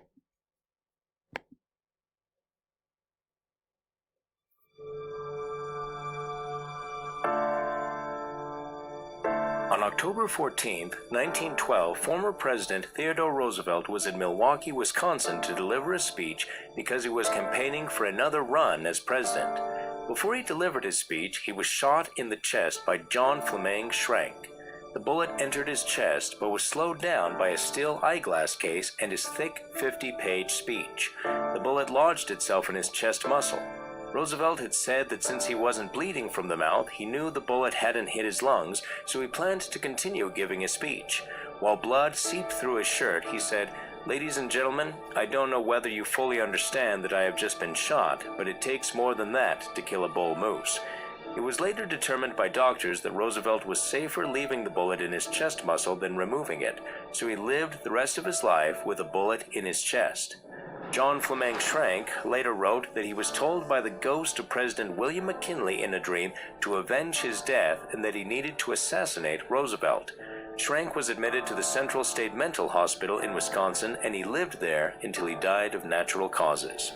On October 14, 1912, former President Theodore Roosevelt was in Milwaukee, Wisconsin to deliver a speech because he was campaigning for another run as president. Before he delivered his speech, he was shot in the chest by John Fleming Schrank. The bullet entered his chest but was slowed down by a steel eyeglass case and his thick 50-page speech. The bullet lodged itself in his chest muscle. Roosevelt had said that since he wasn't bleeding from the mouth, he knew the bullet hadn't hit his lungs, so he planned to continue giving his speech. While blood seeped through his shirt, he said, "Ladies and gentlemen, I don't know whether you fully understand that I have just been shot, but it takes more than that to kill a bull moose." It was later determined by doctors that Roosevelt was safer leaving the bullet in his chest muscle than removing it, so he lived the rest of his life with a bullet in his chest. John Fleming Schrank later wrote that he was told by the ghost of President William McKinley in a dream to avenge his death and that he needed to assassinate Roosevelt. Schrank was admitted to the Central State Mental Hospital in Wisconsin, and he lived there until he died of natural causes.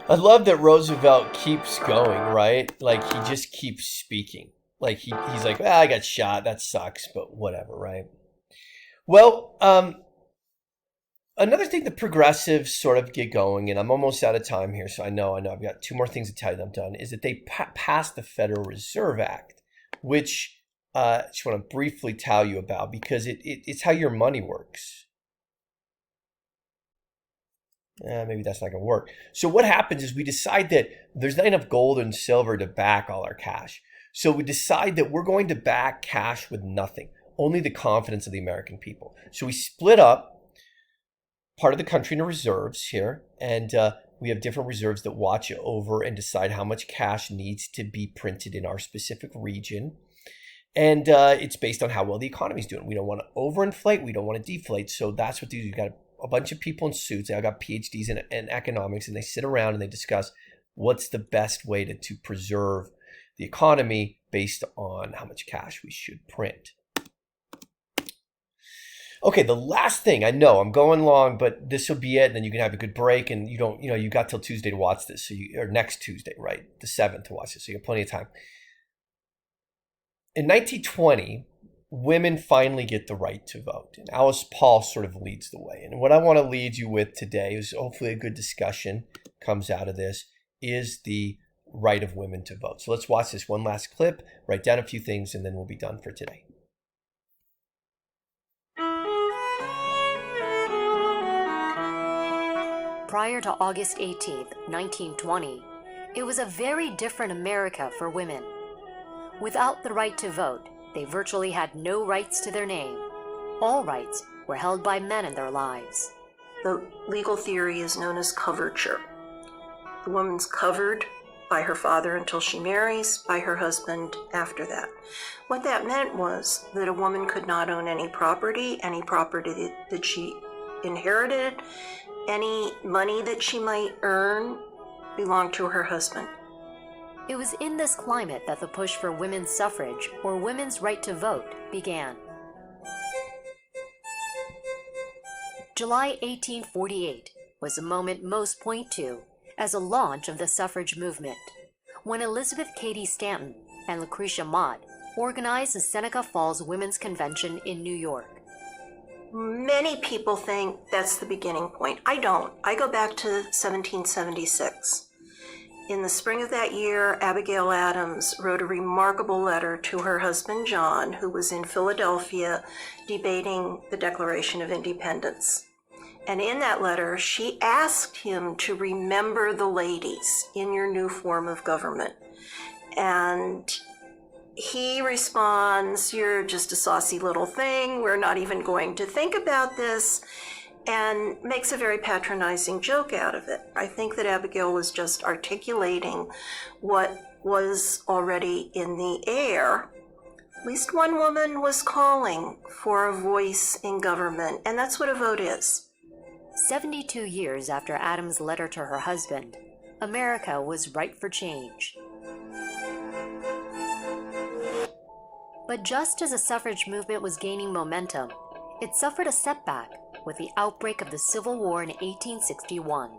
I love that Roosevelt keeps going, right? Like, he just keeps speaking. Like, he's like, I got shot. That sucks, but whatever, right? Well, another thing the progressives sort of get going, and I'm almost out of time here, so I know I've got two more things to tell you I'm done, is that they passed the Federal Reserve Act, which I just want to briefly tell you about because it's how your money works. Maybe that's not going to work. So what happens is we decide that there's not enough gold and silver to back all our cash. So we decide that we're going to back cash with nothing, only the confidence of the American people. So we split up part of the country into reserves here, and we have different reserves that watch over and decide how much cash needs to be printed in our specific region. And it's based on how well the economy is doing. We don't want to overinflate. We don't want to deflate. So that's what you got a bunch of people in suits. They all got PhDs in economics, and they sit around and they discuss what's the best way to preserve the economy based on how much cash we should print. Okay, the last thing, I know I'm going long, but this will be it. And then you can have a good break, and you got till Tuesday to watch this. So or next Tuesday, right? The 7th to watch this. So you have plenty of time. In 1920, women finally get the right to vote. And Alice Paul sort of leads the way. And what I want to lead you with today is hopefully a good discussion comes out of this, is the right of women to vote. So let's watch this one last clip, write down a few things, and then we'll be done for today. Prior to August 18th, 1920, it was a very different America for women. Without the right to vote, they virtually had no rights to their name. All rights were held by men in their lives. The legal theory is known as coverture. The woman's covered by her father until she marries, by her husband after that. What that meant was that a woman could not own any property that she inherited, any money that she might earn belonged to her husband. It was in this climate that the push for women's suffrage, or women's right to vote, began. July 1848 was a moment most point to as a launch of the suffrage movement, when Elizabeth Cady Stanton and Lucretia Mott organized the Seneca Falls Women's Convention in New York. Many people think that's the beginning point. I don't. I go back to 1776. In the spring of that year, Abigail Adams wrote a remarkable letter to her husband John, who was in Philadelphia debating the Declaration of Independence. And in that letter, she asked him to remember the ladies in your new form of government. And he responds, "You're just a saucy little thing. We're not even going to think about this," and makes a very patronizing joke out of it. I think that Abigail was just articulating what was already in the air. At least one woman was calling for a voice in government, and that's what a vote is. 72 years after Adams' letter to her husband, America was ripe for change. But just as the suffrage movement was gaining momentum, it suffered a setback with the outbreak of the Civil War in 1861.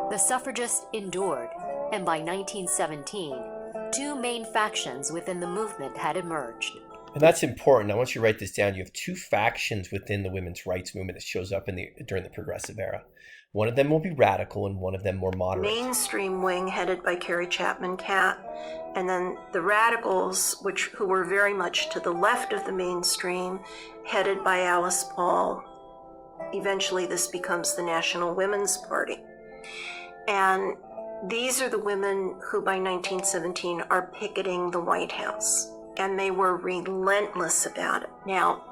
The suffragists endured, and by 1917, two main factions within the movement had emerged. And that's important. I want you to write this down. You have two factions within the women's rights movement that shows up during the Progressive Era. One of them will be radical and one of them more moderate. Mainstream wing headed by Carrie Chapman Catt, and then the radicals, who were very much to the left of the mainstream, headed by Alice Paul. Eventually this becomes the National Women's Party. And these are the women who by 1917 are picketing the White House. And they were relentless about it. Now,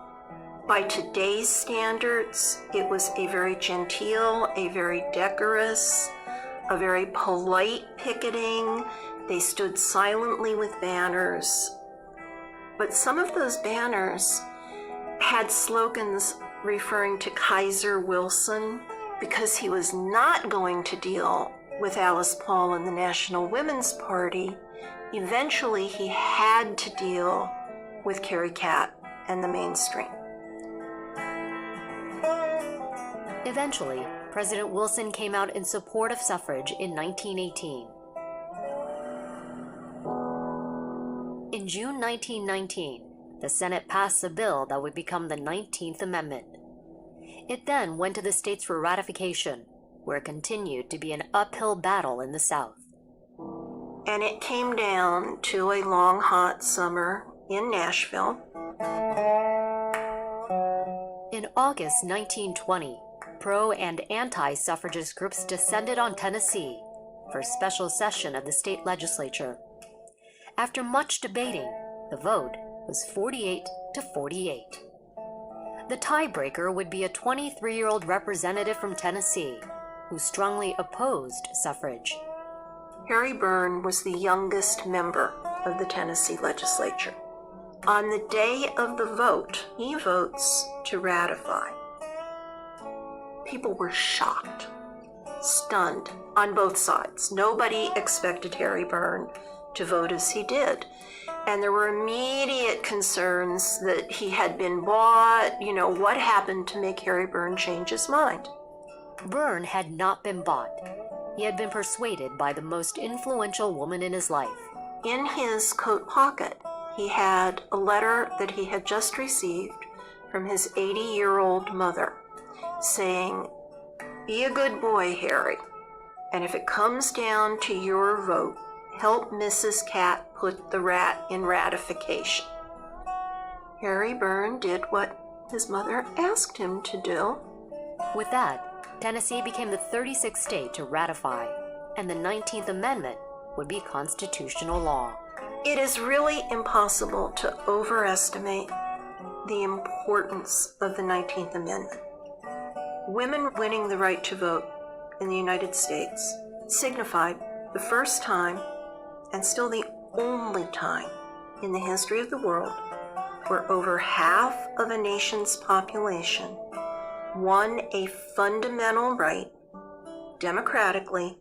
by today's standards, it was a very genteel, a very decorous, a very polite picketing. They stood silently with banners. But some of those banners had slogans referring to Kaiser Wilson because he was not going to deal with Alice Paul and the National Women's Party. Eventually, he had to deal with Carrie Catt and the mainstream. Eventually, President Wilson came out in support of suffrage in 1918. In June 1919, the Senate passed a bill that would become the 19th Amendment. It then went to the states for ratification, where it continued to be an uphill battle in the South. And it came down to a long, hot summer in Nashville. In August 1920, pro- and anti-suffragist groups descended on Tennessee for a special session of the state legislature. After much debating, the vote was 48 to 48. The tiebreaker would be a 23-year-old representative from Tennessee who strongly opposed suffrage. Harry Byrne was the youngest member of the Tennessee legislature. On the day of the vote, he votes to ratify. People were shocked, stunned on both sides. Nobody expected Harry Byrne to vote as he did. And there were immediate concerns that he had been bought. What happened to make Harry Byrne change his mind? Byrne had not been bought. He had been persuaded by the most influential woman in his life. In his coat pocket, he had a letter that he had just received from his 80-year-old mother saying, "Be a good boy, Harry, and if it comes down to your vote, help Mrs. Catt put the rat in ratification." Harry Byrne did what his mother asked him to do. With that, Tennessee became the 36th state to ratify, and the 19th Amendment would be constitutional law. It is really impossible to overestimate the importance of the 19th Amendment. Women winning the right to vote in the United States signified the first time, and still the only time in the history of the world, where over half of a nation's population won a fundamental right democratically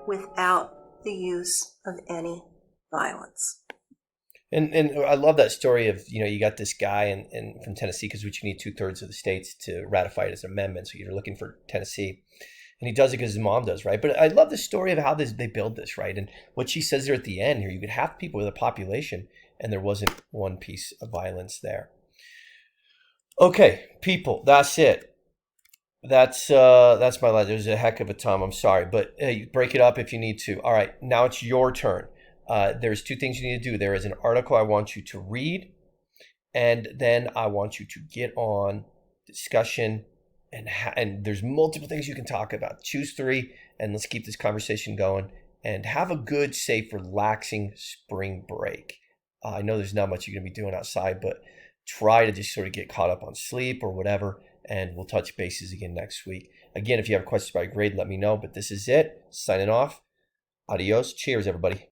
without the use of any violence. And I love that story of, you got this guy in from Tennessee, because which you need 2/3 of the states to ratify it as an amendment. So you're looking for Tennessee. And he does it because his mom does, right? But I love the story of how they build this, right? And what she says there at the end here, you could have people with a population and there wasn't one piece of violence there. Okay, people, that's it. That's my life. There's a heck of a time. I'm sorry, but hey, break it up if you need to. All right, now it's your turn. There's 2 things you need to do. There is an article I want you to read, and then I want you to get on discussion, and there's multiple things you can talk about. Choose 3, and let's keep this conversation going, and have a good, safe, relaxing spring break. I know there's not much you're going to be doing outside, but try to just sort of get caught up on sleep or whatever, and we'll touch bases again next week. Again, if you have questions about your grade, let me know, but this is it. Signing off. Adios. Cheers, everybody.